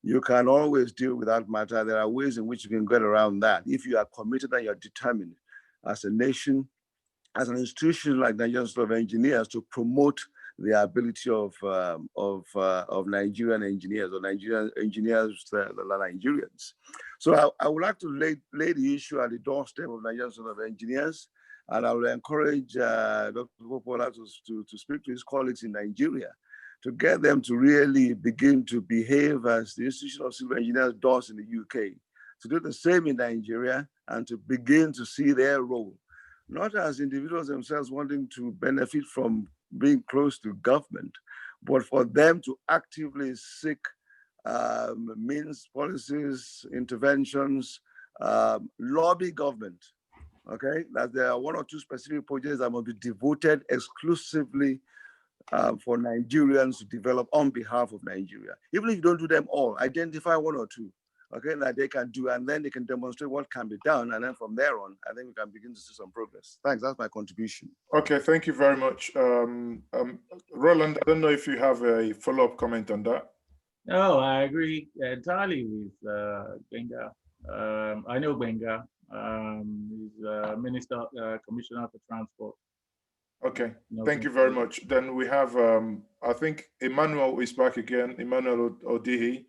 You can always deal with that matter. There are ways in which you can get around that if you are committed and you're determined as a nation, as an institution like Nigerian Society of Engineers, to promote the ability of Nigerian engineers or Nigerian engineers that are Nigerians. So I would like to lay the issue at the doorstep of Nigerian Society of Engineers, and I will encourage Dr. Popola to speak to his colleagues in Nigeria to get them to really begin to behave as the Institution of Civil Engineers does in the UK, to do the same in Nigeria and to begin to see their role, not as individuals themselves wanting to benefit from being close to government, but for them to actively seek means, policies, interventions, lobby government, okay? That there are one or two specific projects that must be devoted exclusively for Nigerians to develop on behalf of Nigeria. Even if you don't do them all, identify one or two, okay, that they can do, and then they can demonstrate what can be done. And then from there on, I think we can begin to see some progress. Thanks, that's my contribution. Okay, thank you very much. Rowland, I don't know if you have a follow-up comment on that. No, I agree entirely with Benga. I know Benga. He's Minister, Commissioner for Transport. Okay, thank you very much. Then we have, I think Emmanuel is back again. Emmanuel Odihi.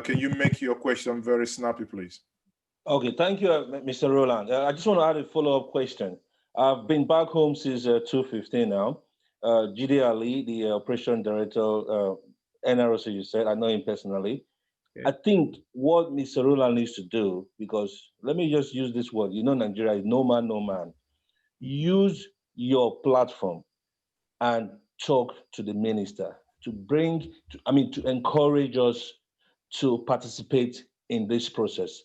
Can you make your question very snappy, please? Okay, thank you, Mr. Rowland. I just want to add a follow-up question. I've been back home since 2015 now. Jide Ali, the operation director, NRC, you said, I know him personally. Okay. I think what Mr. Rowland needs to do, because let me just use this word, you know, Nigeria is no man, no man. Use your platform and talk to the minister to encourage us to participate in this process?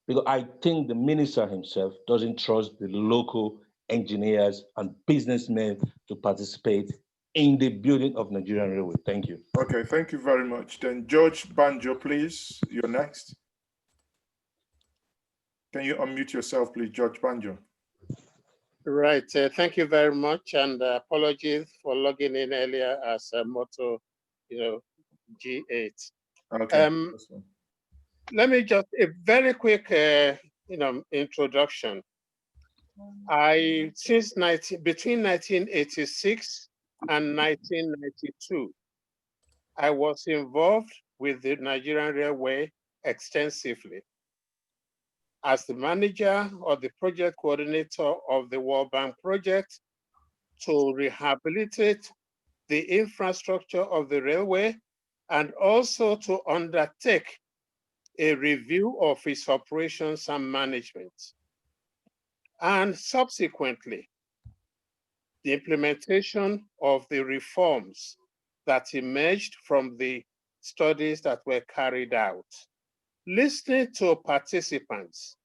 Because I think the minister himself doesn't trust the local engineers and businessmen to participate in the building of Nigerian Railway. Thank you. Okay, thank you very much. Then George Banjo, please, you're next. Can you unmute yourself, please, George Banjo? Right, thank you very much, and apologies for logging in earlier as a Moto, G8. Okay. Let me just, a very quick, introduction. Between 1986 and 1992, I was involved with the Nigerian Railway extensively as the manager or the project coordinator of the World Bank project to rehabilitate the infrastructure of the railway and also to undertake a review of its operations and management. And subsequently, the implementation of the reforms that emerged from the studies that were carried out. Listening to participants,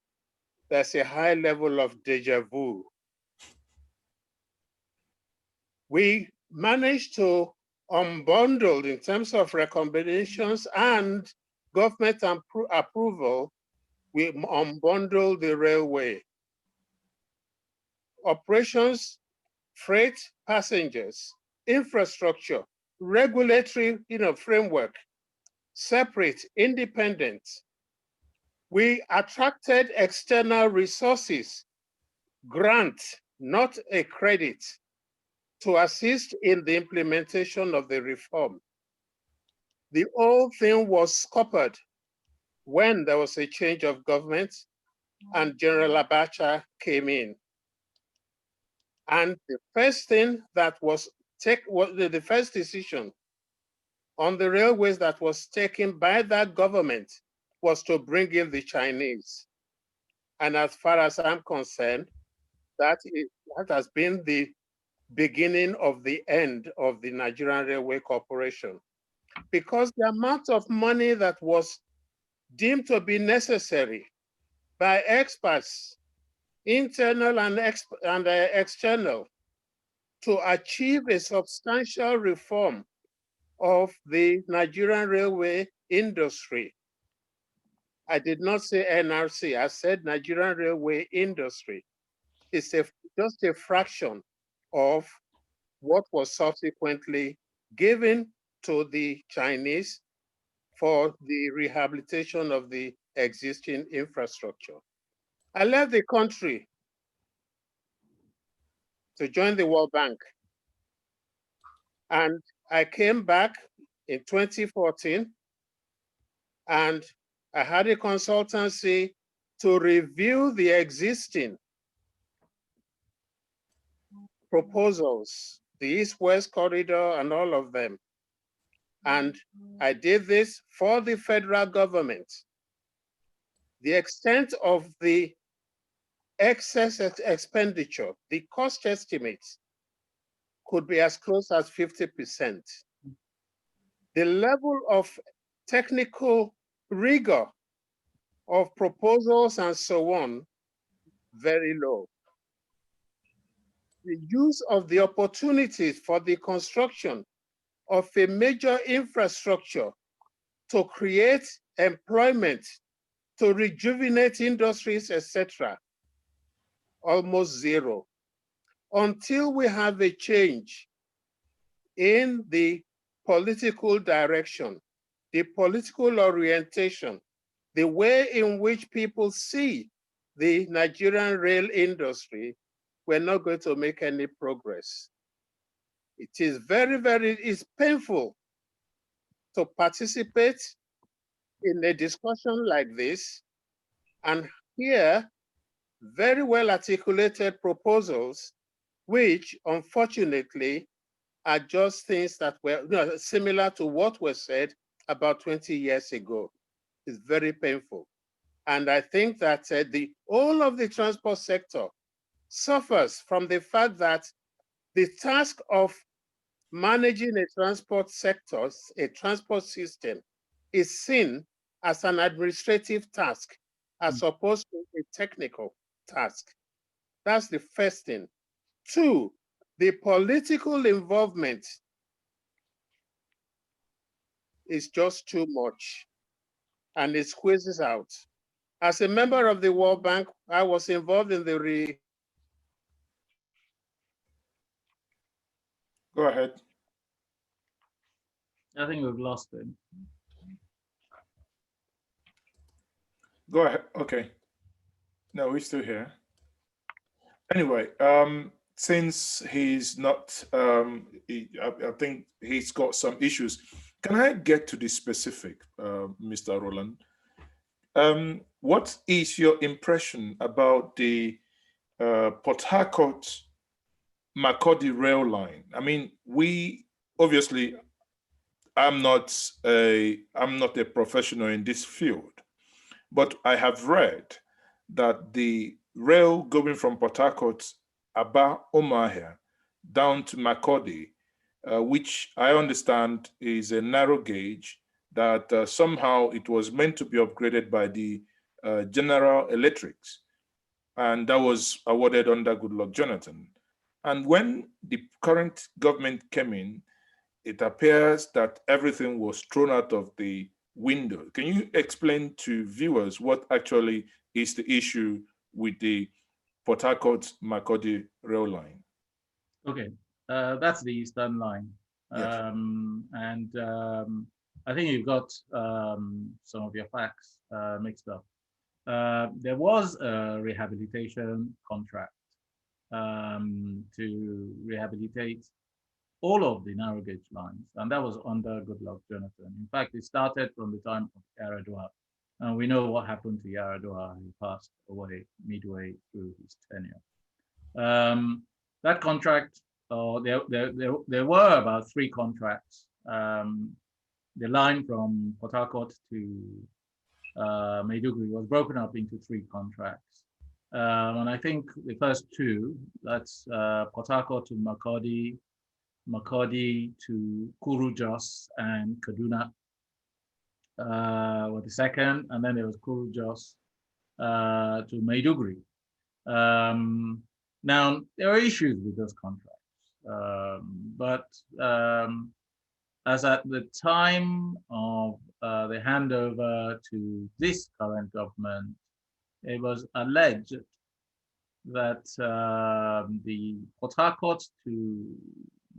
there's a high level of deja vu. We managed to unbundle in terms of recommendations and government approval. We unbundled the railway. Operations, freight, passengers, infrastructure, regulatory framework, separate, independent. We attracted external resources, grant, not a credit, to assist in the implementation of the reform. The whole thing was scuppered when there was a change of government and General Abacha came in. And the first thing that the first decision on the railways that was taken by that government was to bring in the Chinese. And as far as I'm concerned, that has been the beginning of the end of the Nigerian Railway Corporation. Because the amount of money that was deemed to be necessary by experts, internal and external, to achieve a substantial reform of the Nigerian railway industry. I did not say NRC, I said Nigerian railway industry. It's just a fraction of what was subsequently given to the Chinese for the rehabilitation of the existing infrastructure. I left the country to join the World Bank. And I came back in 2014 and I had a consultancy to review the existing proposals, the East-West Corridor and all of them. And I did this for the federal government. The extent of the excess expenditure, the cost estimates could be as close as 50%. The level of technical rigor of proposals and so on, very low. The use of the opportunities for the construction of a major infrastructure to create employment, to rejuvenate industries, etc., almost zero. Until we have a change in the political direction, the political orientation, the way in which people see the Nigerian rail industry, we're not going to make any progress. It is it's painful to participate in a discussion like this and hear very well articulated proposals, which unfortunately are just things that were similar to what was said about 20 years ago. It's very painful. And I think that all of the transport sector suffers from the fact that the task of managing a transport sector, a transport system, is seen as an administrative task as opposed to a technical task. That's the first thing. Two, the political involvement is just too much and it squeezes out. As a member of the World Bank, I was involved in the Go ahead. I think we've lost him. Go ahead. Okay. No, we're still here. Anyway, since he's not, I think he's got some issues. Can I get to the specific, Mr. Rowland? What is your impression about the Port Harcourt Makurdi rail line? I mean, we obviously, I'm not a professional in this field, but I have read that the rail going from Port Harcourt, Aba Omahia, down to Makurdi, which I understand is a narrow gauge, that somehow it was meant to be upgraded by the General Electrics, and that was awarded under Goodluck Jonathan. And when the current government came in, it appears that everything was thrown out of the window. Can you explain to viewers what actually is the issue with the Port Harcourt Makurdi rail line? Okay, that's the Eastern line. Yes. I think you've got some of your facts mixed up. There was a rehabilitation contract to rehabilitate all of the narrow gauge lines, and that was under Goodluck Jonathan. In fact, it started from the time of Yaradua, and we know what happened to Yaradua. He passed away midway through his tenure. That contract, there were about 3 contracts. The line from Port Harcourt to Maiduguri was broken up into 3 contracts. And I think the first 2, that's Port Harcourt to Makurdi, Makurdi to Kuru Jos and Kaduna, were the second, and then there was Kuru Jos to Maiduguri. Now, there are issues with those contracts, but as at the time of the handover to this current government, it was alleged that the Port Harcourt to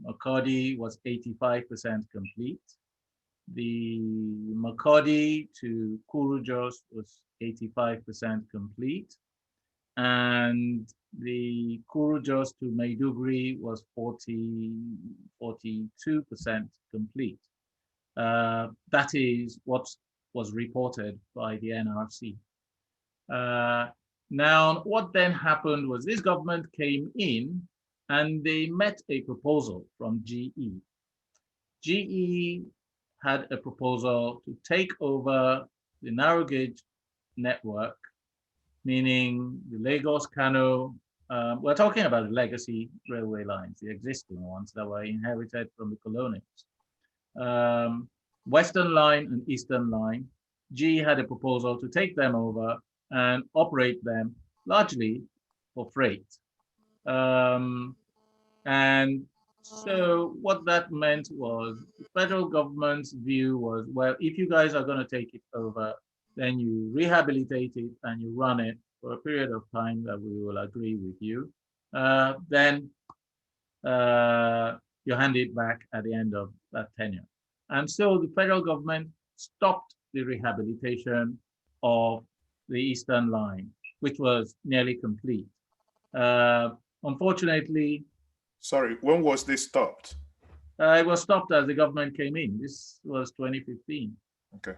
Makurdi was 85% complete. The Makurdi to Kuru Jos was 85% complete. And the Kuru Jos to Maiduguri was 42% complete. That is what was reported by the NRC. Now, what then happened was this government came in and they met a proposal from GE. GE had a proposal to take over the narrow gauge network, meaning the Lagos, Kano, we're talking about the legacy railway lines, the existing ones that were inherited from the colonials. Western Line and Eastern Line, GE had a proposal to take them over and operate them largely for freight. And so what that meant was the federal government's view was, well, if you guys are going to take it over, then you rehabilitate it and you run it for a period of time that we will agree with you. Then you hand it back at the end of that tenure. And so the federal government stopped the rehabilitation of the Eastern Line, which was nearly complete. Unfortunately, sorry, when was this stopped? It was stopped as the government came in. This was 2015. Okay.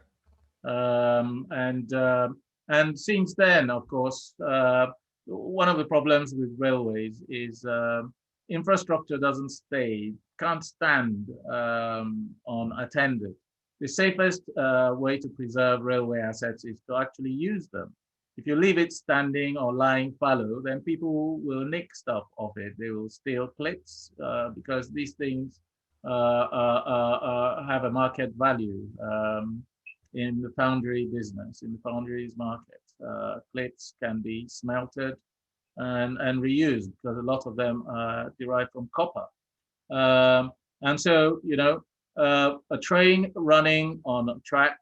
And since then, of course, one of the problems with railways is infrastructure can't stand unattended. The safest way to preserve railway assets is to actually use them. If you leave it standing or lying fallow, then people will nick stuff off it. They will steal clips because these things have a market value. in the foundry business, in the foundries market. Clips can be smelted and reused because a lot of them are derived from copper. And so, you know, a train running on a track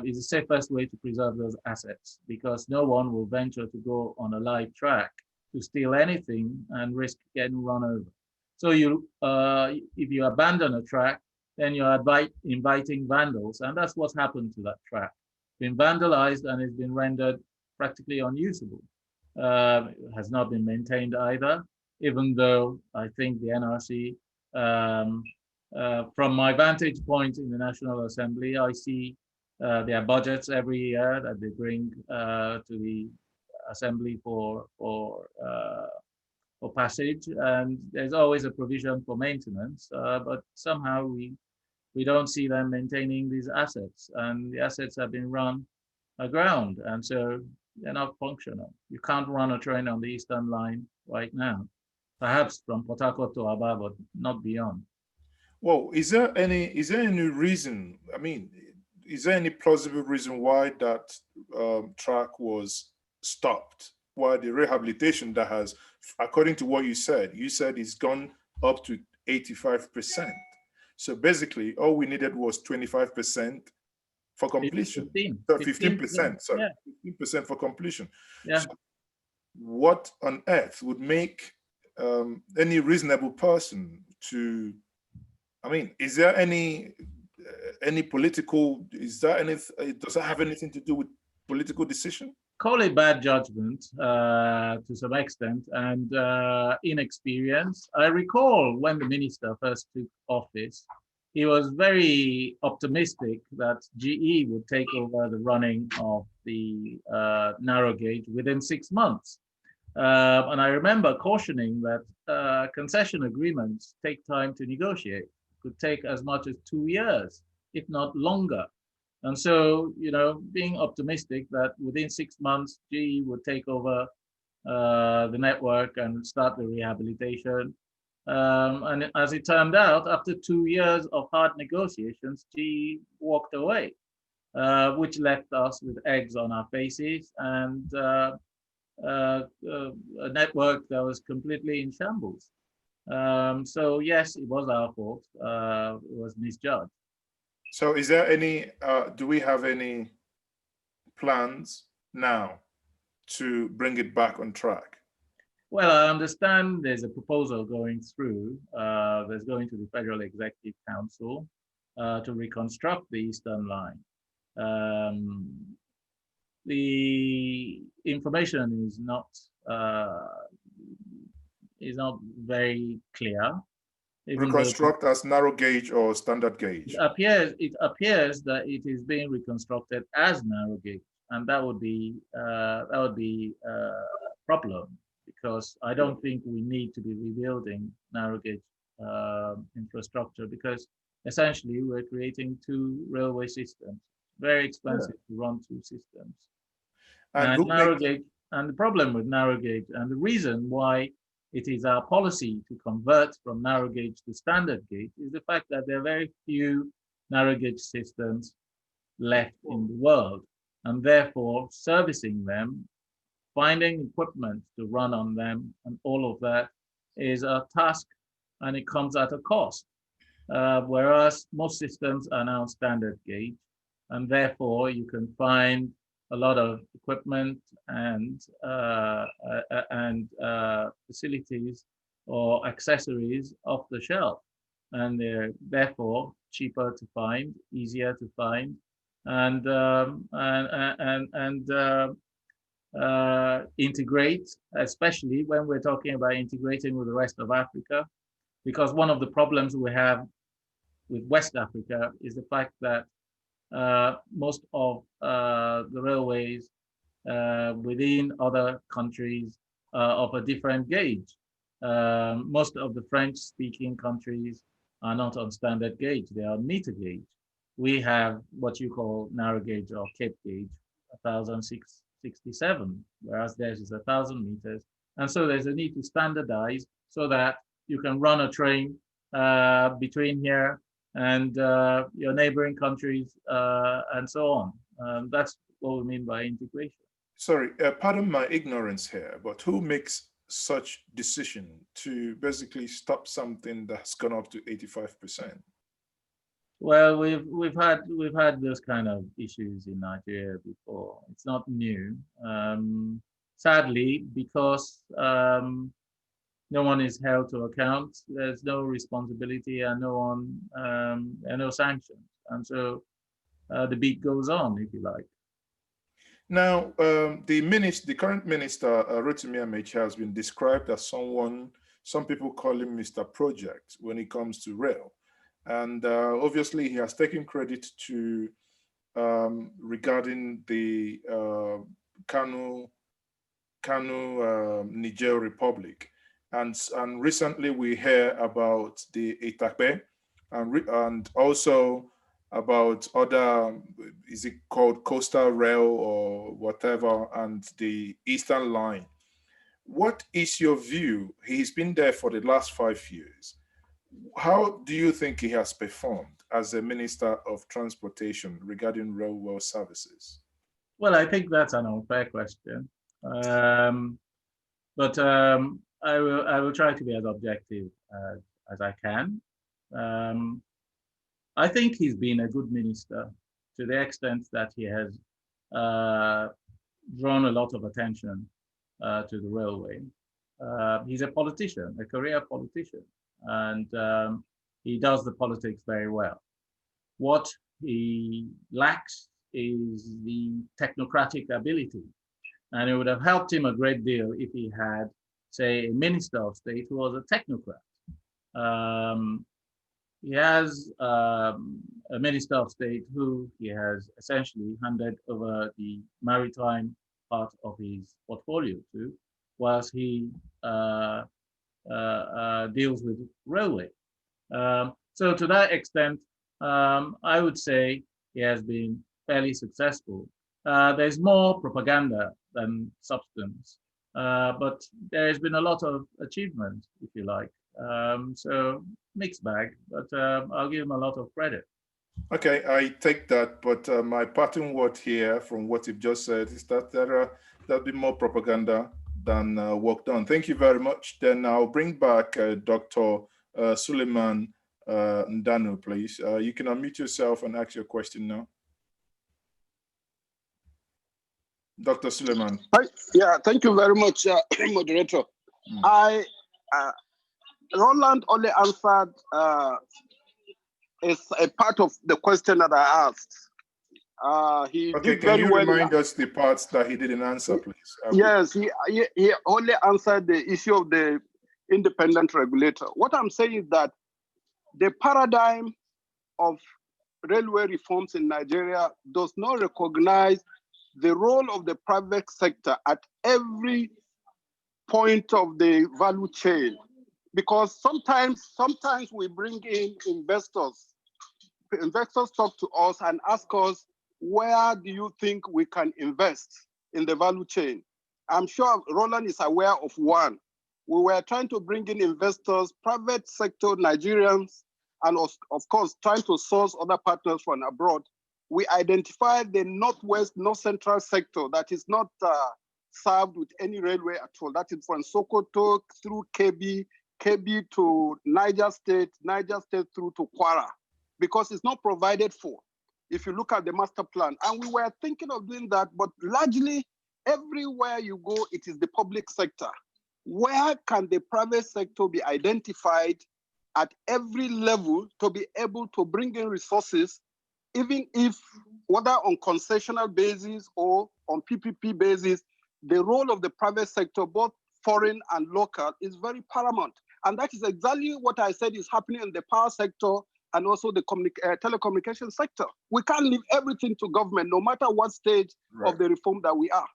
is the safest way to preserve those assets, because no one will venture to go on a live track to steal anything and risk getting run over. So if you abandon a track, then you're inviting vandals, and that's what's happened to that track. Been vandalized and it's been rendered practically unusable. It has not been maintained either, even though I think the NRC, from my vantage point in the National Assembly, I see their budgets every year that they bring to the Assembly for passage, and there's always a provision for maintenance, but somehow we don't see them maintaining these assets, and the assets have been run aground, and so they're not functional. You can't run a train on the Eastern Line right now, perhaps from Port Harcourt to Aba, but not beyond. Well, is there any reason? I mean, is there any plausible reason why that track was stopped? Why the rehabilitation that has, according to what you said it's gone up to 85%. So basically, all we needed was 25% for completion. 15%, sorry, yeah. 15% for completion. Yeah. So what on earth would make any reasonable person to, I mean, is there any political, does that have anything to do with political decision? Call it bad judgment to some extent, and inexperience. I recall when the minister first took office, he was very optimistic that GE would take over the running of the narrow gauge within 6 months. And I remember cautioning that concession agreements take time to negotiate, could take as much as 2 years, if not longer. And so, you know, being optimistic that within 6 months, GE would take over the network and start the rehabilitation. And as it turned out, after 2 years of hard negotiations, GE walked away, which left us with eggs on our faces and a network that was completely in shambles. So yes, it was our fault. It was misjudged. So is there any, do we have any plans now to bring it back on track? Well, I understand there's a proposal going through. There's going to the Federal Executive Council to reconstruct the Eastern Line. The information is not very clear. Reconstruct as narrow gauge or standard gauge? It appears that it is being reconstructed as narrow gauge, and that would be a problem, because I don't think we need to be rebuilding narrow gauge infrastructure, because essentially we're creating 2 railway systems. Very expensive to run 2 systems. And narrow gauge, and the problem with narrow gauge, and the reason why it is our policy to convert from narrow gauge to standard gauge, is the fact that there are very few narrow gauge systems left in the world, and therefore servicing them, finding equipment to run on them, and all of that is a task, and it comes at a cost. Whereas most systems are now standard gauge, and therefore you can find a lot of equipment and facilities or accessories off the shelf, and they're therefore cheaper to find, easier to find, and integrate, especially when we're talking about integrating with the rest of Africa, because one of the problems we have with West Africa is the fact that most of the railways within other countries of a different gauge. Most of the French-speaking countries are not on standard gauge, they are meter gauge. We have what you call narrow gauge or Cape gauge, 1,067, whereas theirs is 1,000 meters. And so there's a need to standardize so that you can run a train between here and your neighboring countries, and so on. That's what we mean by integration. Sorry, pardon my ignorance here, but who makes such decision to basically stop something that's gone up to 85%? Well, we've had those kind of issues in Nigeria before. It's not new. Sadly, because no one is held to account, there's no responsibility, and no sanctions, and so the beat goes on, if you like. Now, the current minister, Rotimi Amechi, has been described as someone, some people call him Mr. Project when it comes to rail. And obviously he has taken credit to regarding the Kanu Niger Republic. And recently we hear about the Etape and also about other, is it called Coastal Rail or whatever, and the Eastern Line. What is your view? He's been there for the last 5 years. How do you think he has performed as a Minister of Transportation regarding railway services? Well, I think that's an unfair question. But I will try to be as objective as I can. I think he's been a good minister to the extent that he has drawn a lot of attention to the railway. He's a politician, a career politician, and he does the politics very well. What he lacks is the technocratic ability, and it would have helped him a great deal if he had, say, a minister of state who was a technocrat. He has a minister of state who he has essentially handed over the maritime part of his portfolio to, whilst he deals with railway. So to that extent, I would say he has been fairly successful. There's more propaganda than substance, but there has been a lot of achievement, if you like. So mixed bag, but I'll give him a lot of credit. Okay, I take that, but my parting word here from what you've just said is that there'll be more propaganda than work done. Thank you very much. Then I'll bring back Dr. Suleiman Ndanu, please. You can unmute yourself and ask your question now. Dr. Suleiman. Yeah, thank you very much, moderator. Rowland only answered is a part of the question that I asked. He did very well. Can you remind us the parts that he didn't answer, please? Yes, he only answered the issue of the independent regulator. What I'm saying is that the paradigm of railway reforms in Nigeria does not recognize the role of the private sector at every point of the value chain. Because sometimes we bring in investors. Investors talk to us and ask us, where do you think we can invest in the value chain? I'm sure Rowland is aware of one. We were trying to bring in investors, private sector Nigerians, and of course, trying to source other partners from abroad. We identified the northwest, north central sector that is not served with any railway at all. That is from Sokoto through Kebbi to Niger State through to Kwara, because it's not provided for, if you look at the master plan. And we were thinking of doing that, but largely everywhere you go, it is the public sector. Where can the private sector be identified at every level to be able to bring in resources, even if, whether on concessional basis or on PPP basis, the role of the private sector, both foreign and local, is very paramount. And that is exactly what I said is happening in the power sector and also the telecommunication sector. We can't leave everything to government, no matter what stage of the reform that we are.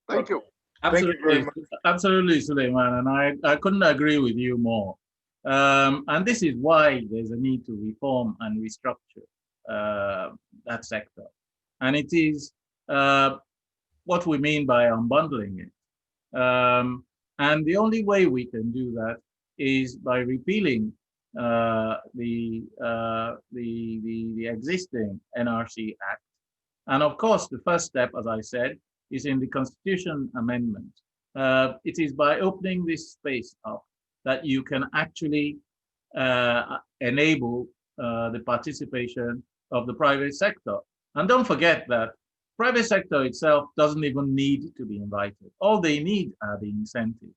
Thank you. Absolutely, Thank you very much. Absolutely, Suleiman, and I couldn't agree with you more. And this is why there's a need to reform and restructure that sector. And it is what we mean by unbundling it. And the only way we can do that is by repealing the existing NRC Act. And of course, the first step, as I said, is in the Constitution Amendment. It is by opening this space up that you can actually enable the participation of the private sector. And don't forget that private sector itself doesn't even need to be invited. All they need are the incentives,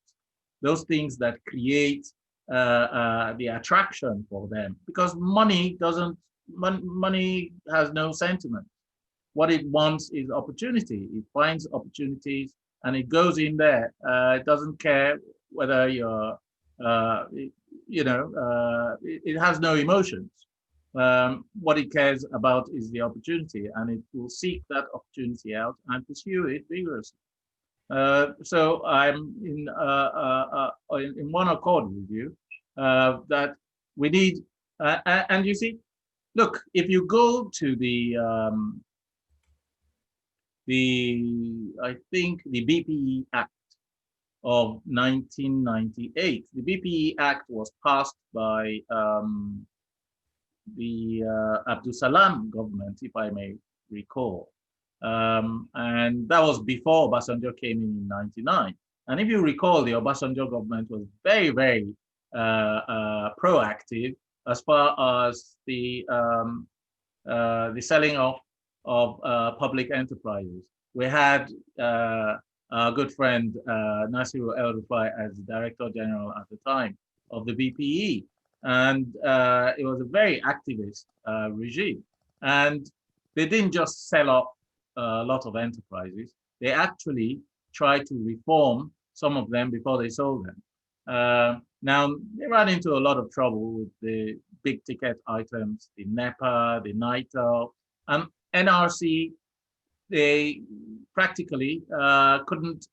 those things that create the attraction for them, because money has no sentiment. What it wants is opportunity. It finds opportunities and it goes in there. It doesn't care whether you're, it has no emotions. What it cares about is the opportunity, and it will seek that opportunity out and pursue it vigorously. So I'm in one accord with you that we need, and you see, look, if you go to I think the BPE Act of 1998. The BPE Act was passed by the Abdul Salam government, if I may recall. And that was before Obasanjo came in 99. And if you recall, the Obasanjo government was very, very proactive as far as the selling off of public enterprises. We had our good friend Nasiru El-Rufai as the Director General at the time of the BPE. And it was a very activist regime. And they didn't just sell off a lot of enterprises. They actually tried to reform some of them before they sold them. Now, they ran into a lot of trouble with the big ticket items, the NEPA, the NITEL, and NRC. They practically couldn't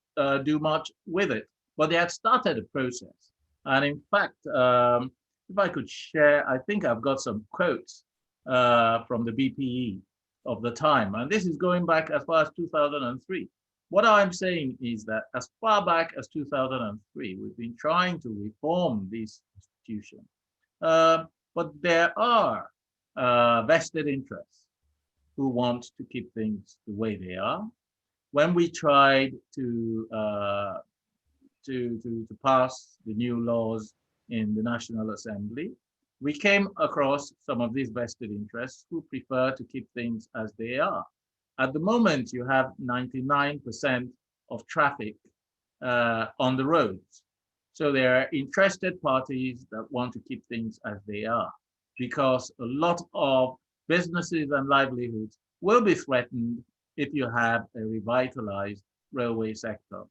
do much with it, but they had started a process. And in fact, if I could share, I think I've got some quotes from the BPE of the time, and this is going back as far as 2003. What I'm saying is that as far back as 2003, we've been trying to reform this institution, but there are vested interests who want to keep things the way they are. When we tried to pass the new laws in the National Assembly, we came across some of these vested interests who prefer to keep things as they are. At the moment, you have 99% of traffic on the roads. So there are interested parties that want to keep things as they are, because a lot of businesses and livelihoods will be threatened if you have a revitalized railway sector.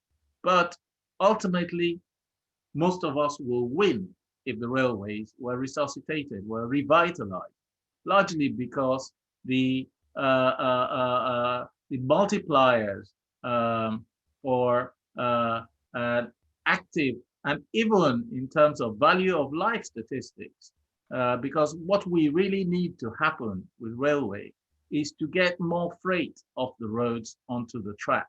But ultimately, most of us will win if the railways were resuscitated, were revitalized, largely because the multipliers for active and even in terms of value of life statistics, because what we really need to happen with railway is to get more freight off the roads onto the track.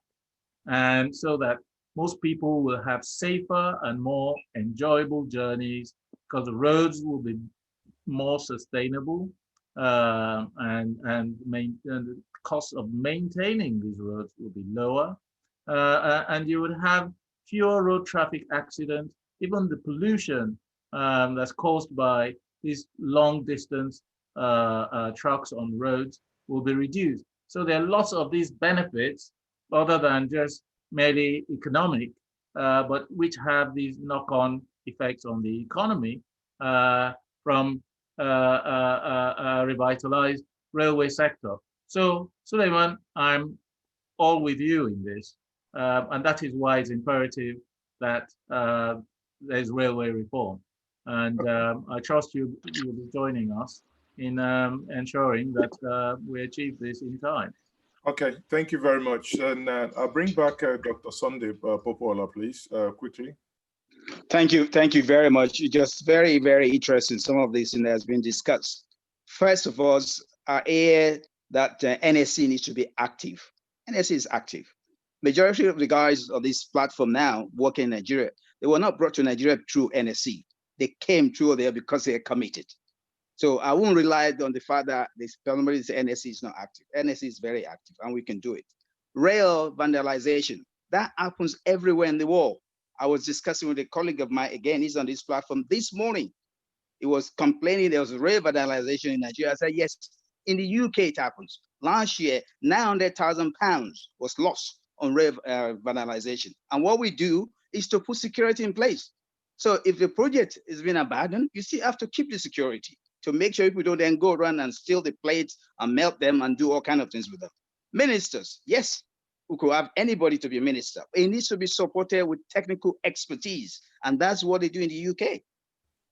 And so that most people will have safer and more enjoyable journeys because the roads will be more sustainable and the cost of maintaining these roads will be lower. And you would have fewer road traffic accidents, even the pollution that's caused by these long distance trucks on roads will be reduced. So there are lots of these benefits other than just merely economic, but which have these knock-on effects on the economy from a revitalized railway sector. So, Suleiman, I'm all with you in this, and that is why it's imperative that there's railway reform. And I trust you will be joining us in ensuring that we achieve this in time. Okay, thank you very much. And I'll bring back Dr. Sunday Popola, please, quickly. Thank you very much. Just very, very interesting. Some of this has been discussed. First of all, I hear that NSC needs to be active. NSC is active. Majority of the guys on this platform now working in Nigeria, they were not brought to Nigeria through NSC. they came through there because they are committed. So I won't rely on the fact that this NSC is not active. NSC is very active and we can do it. Rail vandalization, that happens everywhere in the world. I was discussing with a colleague of mine, again, he's on this platform this morning. He was complaining there was rail vandalization in Nigeria. I said, yes, in the UK it happens. Last year, 900,000 pounds was lost on rail vandalization. And what we do is to put security in place. So if the project is being abandoned, you still have to keep the security to make sure people don't then go around and steal the plates and melt them and do all kinds of things with them. Ministers, yes, we could have anybody to be a minister. It needs to be supported with technical expertise. And that's what they do in the UK.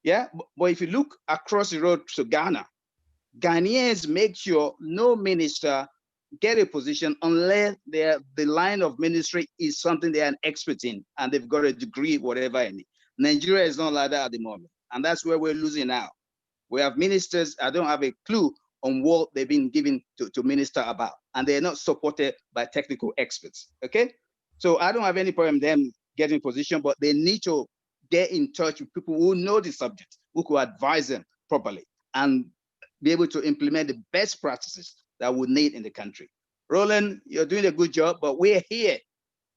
Yeah, but if you look across the road to Ghana, Ghanaians make sure no minister get a position unless the line of ministry is something they are an expert in and they've got a degree, whatever in it. Nigeria is not like that at the moment. And that's where we're losing now. We have ministers, I don't have a clue on what they've been given to minister about, and they're not supported by technical experts, okay? So I don't have any problem them getting position, but they need to get in touch with people who know the subject, who could advise them properly and be able to implement the best practices that we need in the country. Rowland, you're doing a good job, but we're here.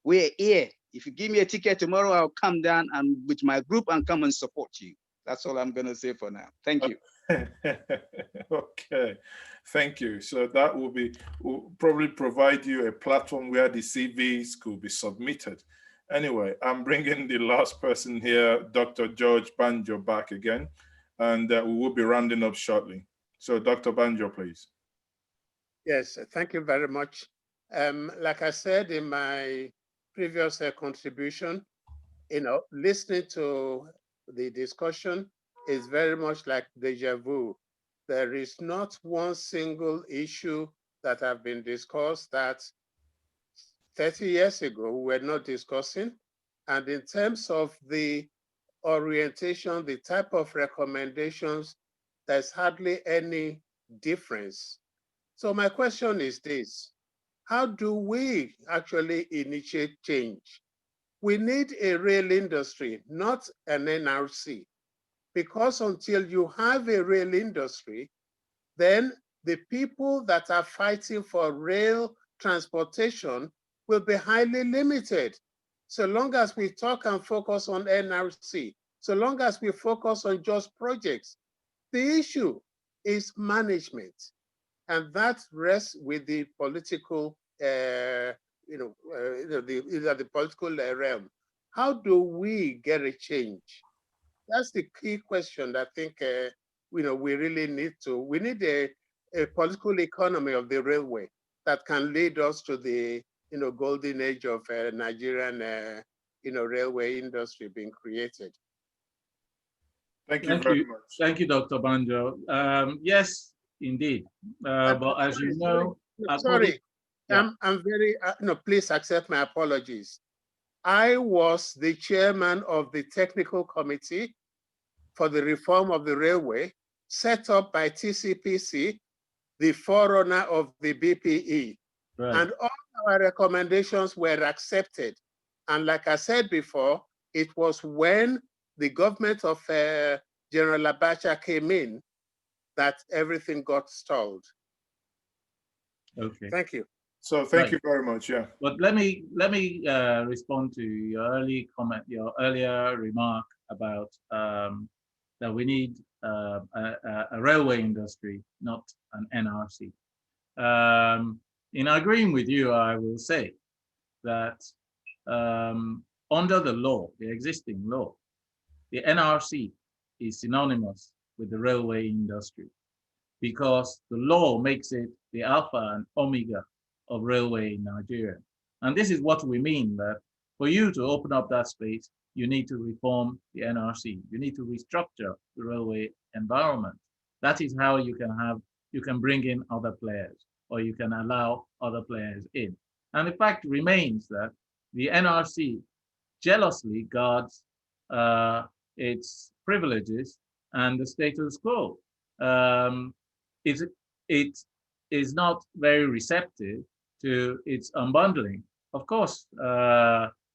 We're here. If you give me a ticket tomorrow, I'll come down and with my group and come and support you. That's all I'm going to say for now. Thank you. Okay, thank you. So that will probably provide you a platform where the CVs could be submitted. Anyway, I'm bringing the last person here, Dr. George Banjo, back again, and we will be rounding up shortly. So Dr. Banjo, please. Yes, thank you very much. Like I said in my previous contribution, listening to the discussion is very much like deja vu. There is not one single issue that have been discussed that 30 years ago we were not discussing. And in terms of the orientation, the type of recommendations, there's hardly any difference. So my question is this: how do we actually initiate change? We need a rail industry, not an NRC, because until you have a rail industry, then the people that are fighting for rail transportation will be highly limited. So long as we talk and focus on NRC, so long as we focus on just projects, the issue is management. And that rests with the political the political realm. How do we get a change? That's the key question that I think we really need to. We need a political economy of the railway that can lead us to the golden age of Nigerian railway industry being created. Thank you very much. Thank you, Dr. Banjo. Yes, indeed. But as you know, sorry. Yeah. I'm very, please accept my apologies. I was the chairman of the technical committee for the reform of the railway set up by TCPC, the forerunner of the BPE. Right. And all our recommendations were accepted. And like I said before, it was when the government of General Abacha came in that everything got stalled. Okay. Thank you. So thank you very much. Yeah. But let me respond to your earlier remark about that we need a railway industry, not an NRC. In agreeing with you, I will say that under the law, the existing law, the NRC is synonymous with the railway industry because the law makes it the alpha and omega of railway in Nigeria. And this is what we mean, that for you to open up that space, you need to reform the NRC. You need to restructure the railway environment. That is how you can bring in other players, or you can allow other players in. And the fact remains that the NRC jealously guards its privileges and the status quo. It is not very receptive to its unbundling. Of course,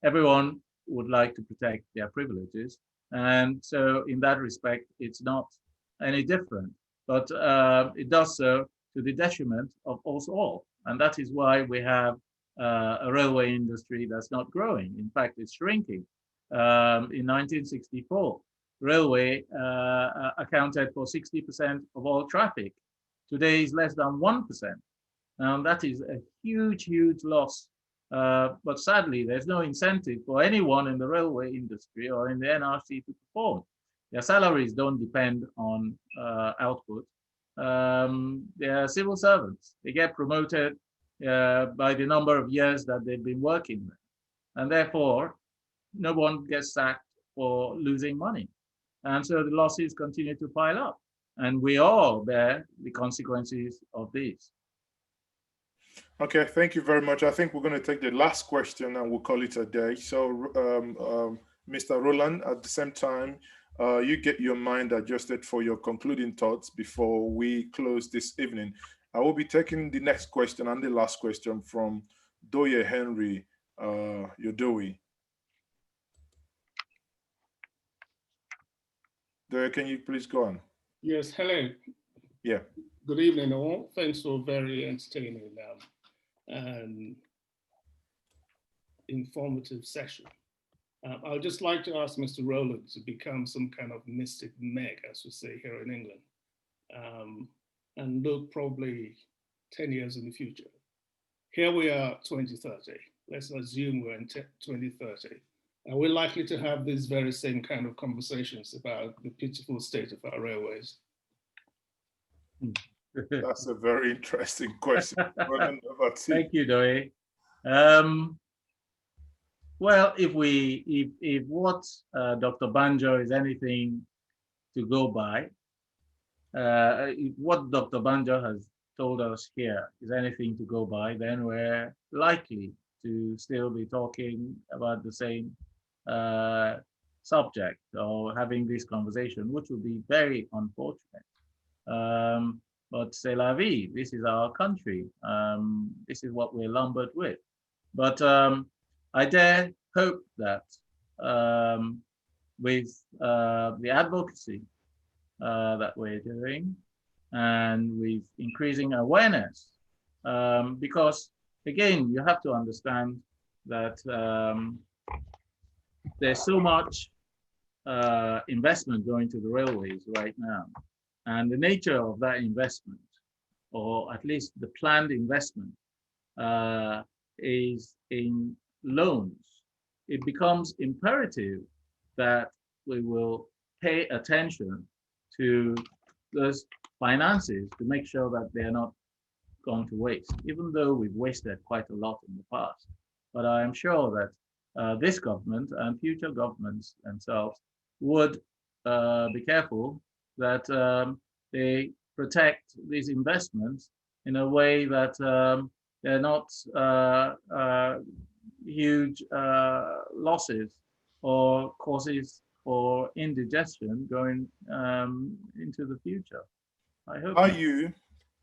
everyone would like to protect their privileges, And so in that respect, it's not any different, but it does so to the detriment of us all. And that is why we have a railway industry that's not growing. In fact, it's shrinking. In 1964, railway accounted for 60% of all traffic. Today is less than 1%. Now that is a huge, huge loss. But sadly, there's no incentive for anyone in the railway industry or in the NRC to perform. Their salaries don't depend on output. They're civil servants. They get promoted by the number of years that they've been working there. And therefore, no one gets sacked for losing money. And so the losses continue to pile up. And we all bear the consequences of these. Okay, thank you very much. I think we're going to take the last question and we'll call it a day. So, Mr. Rowland, at the same time, you get your mind adjusted for your concluding thoughts before we close this evening. I will be taking the next question and the last question from Doye Henry Yodowi. Doye, can you please go on? Yes, hello. Yeah. Good evening, all. Thanks for a very entertaining and informative session. I would just like to ask Mr. Rowland to become some kind of mystic meg, as we say here in England, and look probably 10 years in the future. Here we are, 2030. Let's assume we're in 2030. Are we likely to have these very same kind of conversations about the pitiful state of our railways? That's a very interesting question. Thank you, Doye. Well, if what Dr. Banjo is anything to go by, if what Dr. Banjo has told us here is anything to go by, then we're likely to still be talking about the same subject or having this conversation, which would be very unfortunate. But c'est la vie, this is our country. This is what we're lumbered with. But I dare hope that with the advocacy that we're doing and with increasing awareness, because again, you have to understand that there's so much investment going to the railways right now. And the nature of that investment, or at least the planned investment, is in loans. It becomes imperative that we will pay attention to those finances to make sure that they're not gone to waste, even though we've wasted quite a lot in the past. But I am sure that this government and future governments themselves would be careful that they protect these investments in a way that they're not huge losses or causes for indigestion going into the future. I hope.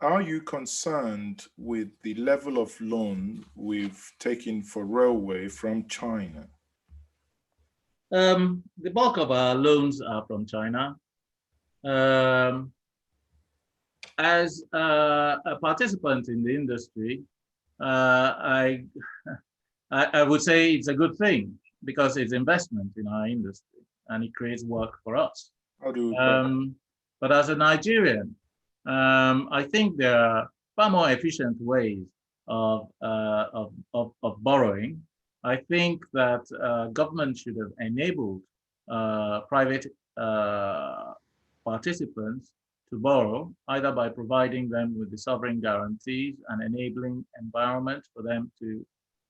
Are you concerned with the level of loan we've taken for railway from China? The bulk of our loans are from China. As a participant in the industry, I would say it's a good thing because it's investment in our industry and it creates work for us. But as a Nigerian, I think there are far more efficient ways of borrowing. I think that government should have enabled private participants to borrow, either by providing them with the sovereign guarantees and enabling environment for them to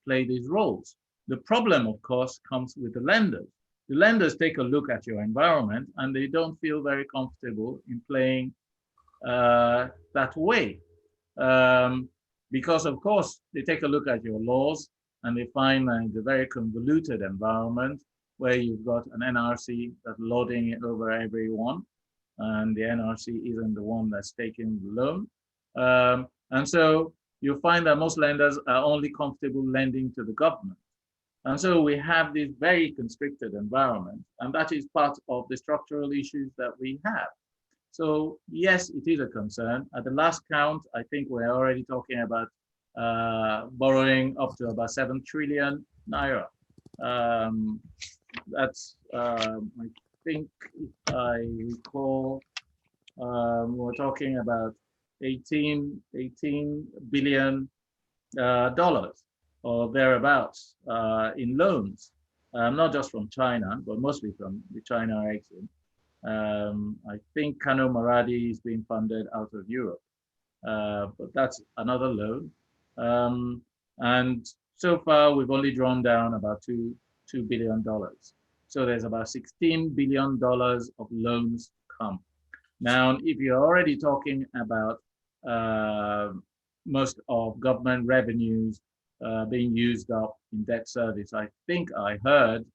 play these roles. The problem, of course, comes with the lenders. The lenders take a look at your environment and they don't feel very comfortable in playing that way. Because, of course, they take a look at your laws and they find that it's a very convoluted environment where you've got an NRC that's lording it over everyone, and the NRC isn't the one that's taking the loan. And so you find that most lenders are only comfortable lending to the government. And so we have this very constricted environment, and that is part of the structural issues that we have. So yes, it is a concern. At the last count, I think we're already talking about borrowing up to about 7 trillion naira. That's, I think, if I recall, we're talking about 18 billion dollars or thereabouts in loans, not just from China, but mostly from the China exit. I think Kano Maradi is being funded out of Europe, but that's another loan. And so far, we've only drawn down about $2 billion. So there's about $16 billion of loans come. Now, if you're already talking about most of government revenues being used up in debt service, I think I heard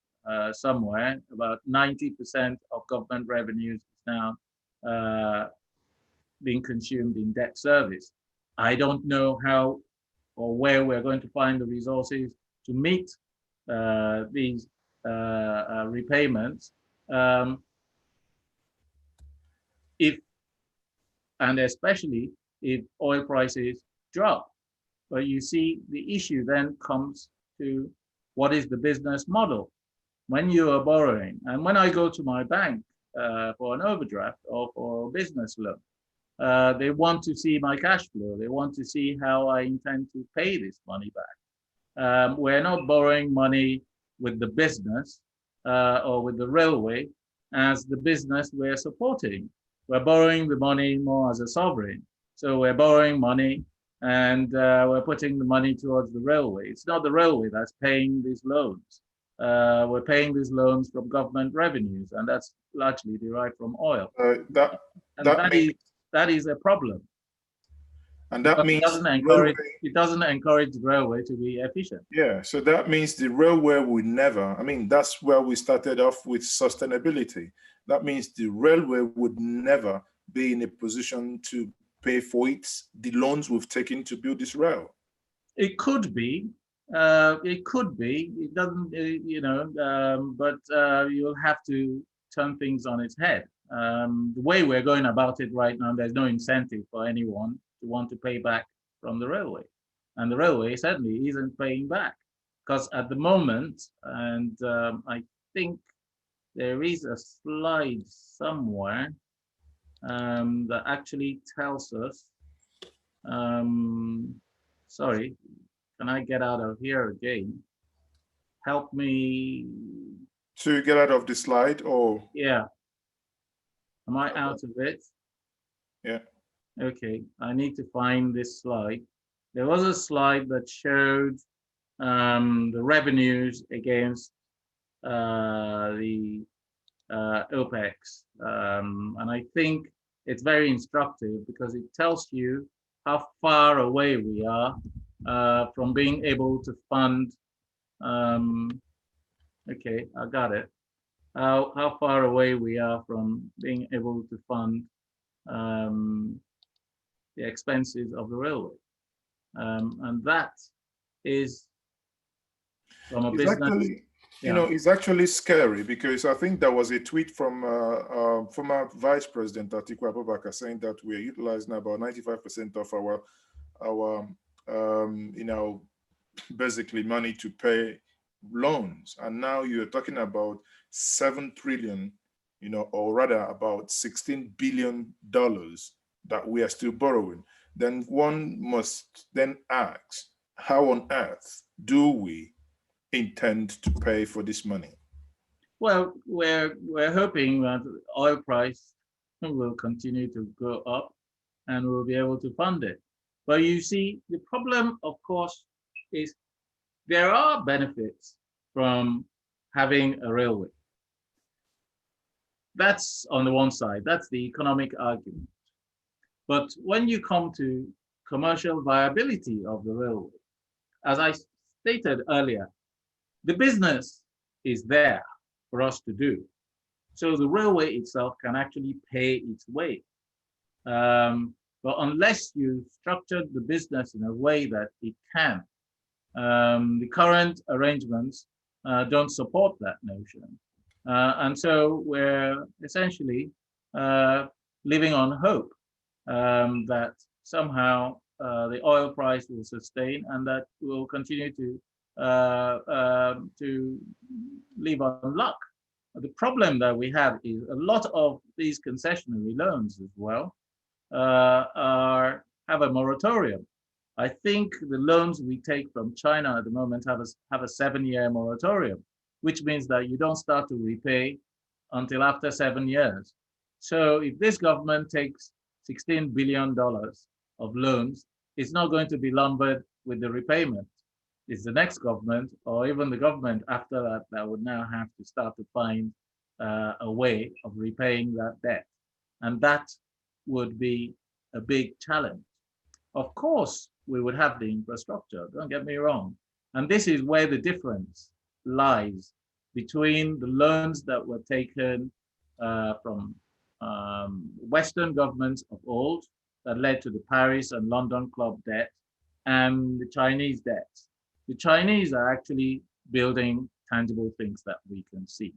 somewhere about 90% of government revenues is now being consumed in debt service. I don't know how or where we're going to find the resources to meet these repayments. And especially if oil prices drop. But you see, the issue then comes to what is the business model? When you are borrowing, and when I go to my bank for an overdraft or for a business loan, they want to see my cash flow. They want to see how I intend to pay this money back. We're not borrowing money with the business or with the railway as the business we're supporting. We're borrowing the money more as a sovereign. So we're borrowing money and we're putting the money towards the railway. It's not the railway that's paying these loans. We're paying these loans from government revenues, and that's largely derived from oil. That is a problem. And that means it doesn't encourage the railway to be efficient. Yeah, so that means the railway will never, I mean, that's where we started off with sustainability. That means the railway would never be in a position to pay for the loans we've taken to build this rail. It could be. It could be. It doesn't, but you'll have to turn things on its head. The way we're going about it right now, there's no incentive for anyone to want to pay back from the railway. And the railway certainly isn't paying back. Because at the moment, and I think there is a slide somewhere that actually tells us, sorry, can I get out of here again? Help me. To get out of the slide, or? Yeah. Am I out of it? Yeah. Okay, I need to find this slide. There was a slide that showed the revenues against the OPEX. And I think it's very instructive because it tells you how far away we are from being able to fund, okay, I got it. How far away we are from being able to fund the expenses of the railway. And that is from a business. Actually, you know, it's actually scary because I think there was a tweet from former Vice President Atiku Abubakar saying that we're utilizing about 95% of our basically money to pay loans. And now you're talking about 7 trillion, or rather about $16 billion that we are still borrowing. Then one must then ask, how on earth do we intend to pay for this money? Well, we're hoping that the oil price will continue to go up and we'll be able to fund it. But you see, the problem, of course, is there are benefits from having a railway. That's on the one side, that's the economic argument. But when you come to commercial viability of the railway, as I stated earlier, the business is there for us to do. So the railway itself can actually pay its way. But unless you structure the business in a way that it can, the current arrangements don't support that notion. And so we're essentially living on hope that somehow the oil price will sustain and that we'll continue to live on luck. The problem that we have is a lot of these concessionary loans as well have a moratorium. I think the loans we take from China at the moment have a 7-year moratorium, which means that you don't start to repay until after 7 years. So if this government takes $16 billion of loans, it's not going to be lumbered with the repayment. It's the next government or even the government after that that would now have to start to find a way of repaying that debt. And that would be a big challenge. Of course, we would have the infrastructure, don't get me wrong. And this is where the difference lies between the loans that were taken from Western governments of old that led to the Paris and London Club debt and the Chinese debt. The Chinese are actually building tangible things that we can see.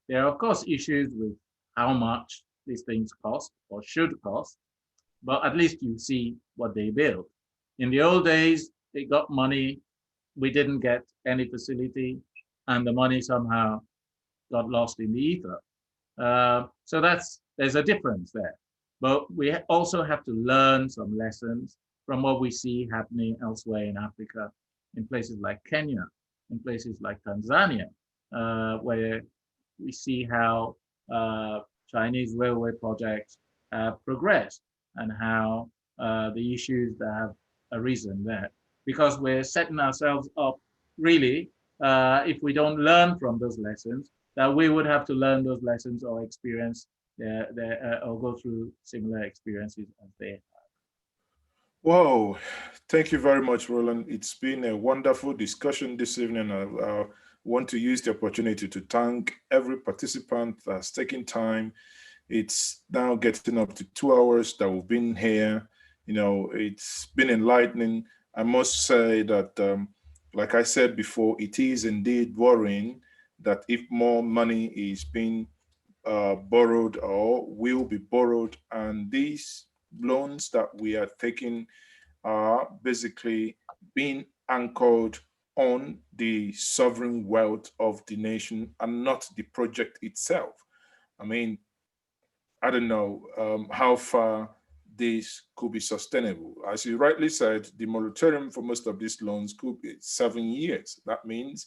There are, of course, issues with how much these things cost or should cost, but at least you see what they build. In the old days, they got money, we didn't get any facility, and the money somehow got lost in the ether. So there's a difference there. But we also have to learn some lessons from what we see happening elsewhere in Africa, in places like Kenya, in places like Tanzania, where we see how Chinese railway projects have progressed and how the issues that have arisen there. Because we're setting ourselves up, really, if we don't learn from those lessons, that we would have to learn those lessons or experience or go through similar experiences as they have. Whoa, thank you very much, Roland. It's been a wonderful discussion this evening. I want to use the opportunity to thank every participant that's taken time. It's now getting up to 2 hours that we've been here. You know, it's been enlightening. I must say that, like I said before, it is indeed worrying that if more money is being borrowed or will be borrowed, and these loans that we are taking are basically being anchored on the sovereign wealth of the nation and not the project itself. I mean, I don't know how far this could be sustainable. As you rightly said, the moratorium for most of these loans could be 7 years. That means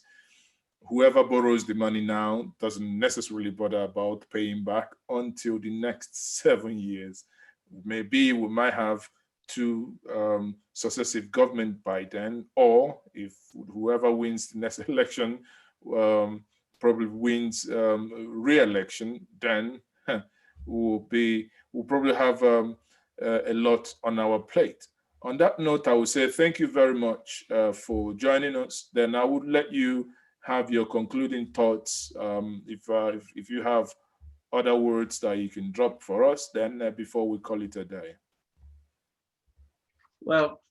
whoever borrows the money now doesn't necessarily bother about paying back until the next 7 years. Maybe we might have 2 successive government by then, or if whoever wins the next election probably wins re-election, then we'll probably have a lot on our plate. On that note, I would say thank you very much for joining us. Then I would let you have your concluding thoughts. If you have other words that you can drop for us, then before we call it a day. Well,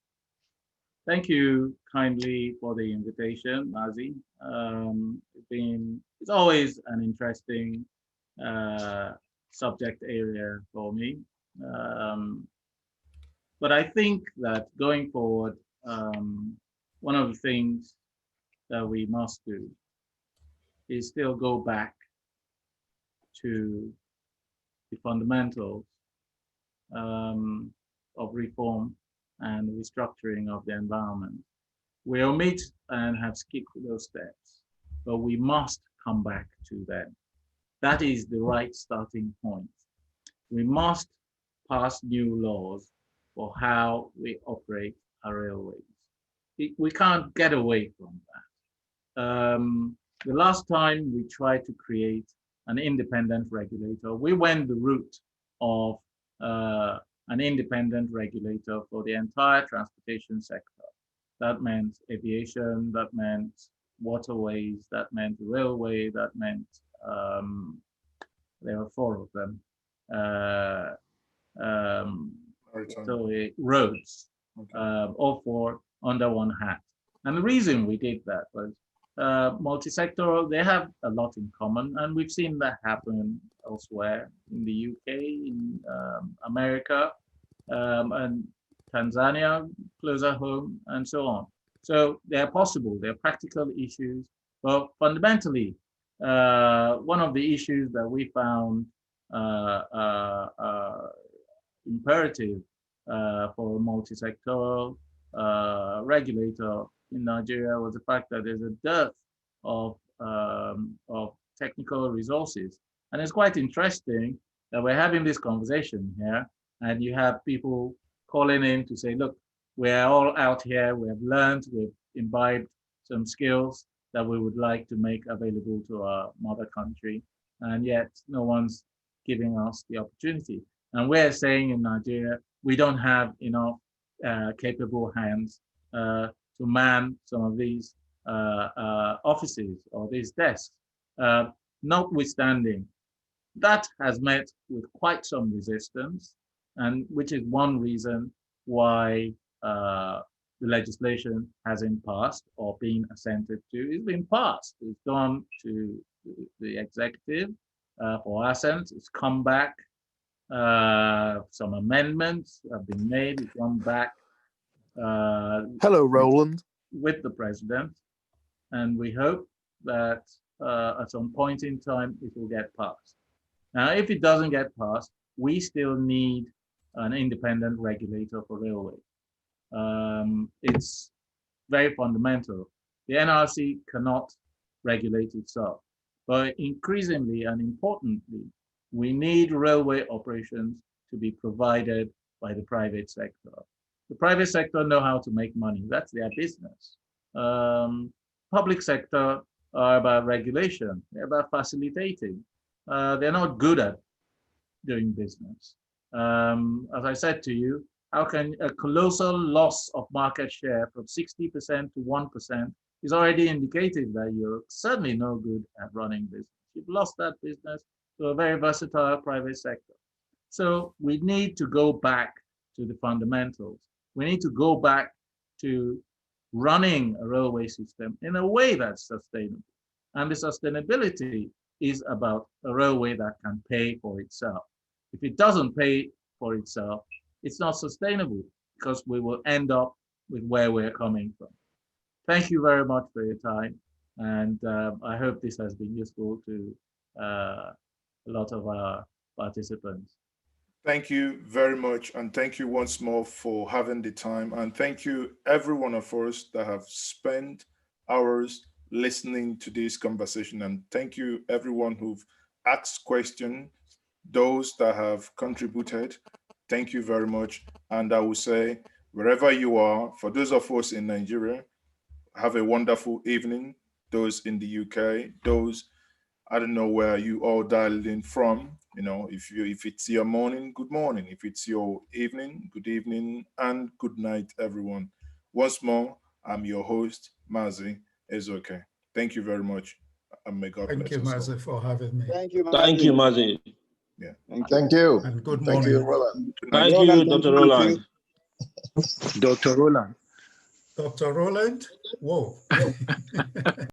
thank you kindly for the invitation, Mazi. It's always an interesting subject area for me. But I think that going forward, one of the things that we must do is still go back to the fundamentals of reform and restructuring of the environment. We omit and have skipped those steps, but we must come back to them. That is the right starting point. We must pass new laws for how we operate our railways. We can't get away from that. The last time we tried to create an independent regulator, we went the route of an independent regulator for the entire transportation sector. That meant aviation, that meant waterways, that meant railway, that meant there were 4 of them. So roads, all 4 under one hat. And the reason we did that was multi-sectoral, they have a lot in common, and we've seen that happen elsewhere in the UK, in America, and Tanzania, closer home, and so on. So they're possible, they're practical issues, but fundamentally, one of the issues that we found imperative for a multi-sectoral regulator in Nigeria was the fact that there's a dearth of technical resources. And it's quite interesting that we're having this conversation here, and you have people calling in to say, look, we're all out here, we have learned, we've imbibed some skills that we would like to make available to our mother country, and yet no one's giving us the opportunity. And we're saying in Nigeria, we don't have enough capable hands to man some of these offices or these desks. Notwithstanding, that has met with quite some resistance, and which is one reason why the legislation hasn't passed or been assented to. It's been passed. It's gone to the executive for assent. It's come back. Some amendments have been made. It's gone back. Hello, Rowland. With the president, and we hope that at some point in time it will get passed. Now, if it doesn't get passed, we still need an independent regulator for railway. It's very fundamental. The NRC cannot regulate itself, but increasingly and importantly, we need railway operations to be provided by the private sector. The private sector know how to make money. That's their business. Public sector are about regulation. They're about facilitating. They're not good at doing business. As I said to you, how can a colossal loss of market share from 60% to 1% is already indicated that you're certainly no good at running business. You've lost that business to a very versatile private sector. So we need to go back to the fundamentals. We need to go back to running a railway system in a way that's sustainable. And the sustainability is about a railway that can pay for itself. If it doesn't pay for itself, it's not sustainable, because we will end up with where we're coming from. Thank you very much for your time. And I hope this has been useful to a lot of our participants. Thank you very much. And thank you once more for having the time. And thank you, every one of us that have spent hours listening to this conversation. And thank you, everyone who've asked questions, those that have contributed. Thank you very much. And I will say, wherever you are, for those of us in Nigeria, have a wonderful evening. Those in the UK, those, I don't know where you all dialed in from. You know, if it's your morning, good morning. If it's your evening, good evening, and good night, everyone. Once more, I'm your host, Mazi Ezoke. Thank you very much, and may God bless us. Thank you, Mazi, for having me. Thank you, Mazi. Thank you, Mazi. Yeah. Thank you. And good Thank morning. you, Roland. Thank you, Dr. Roland. Dr. Roland. Dr. Rowland, whoa.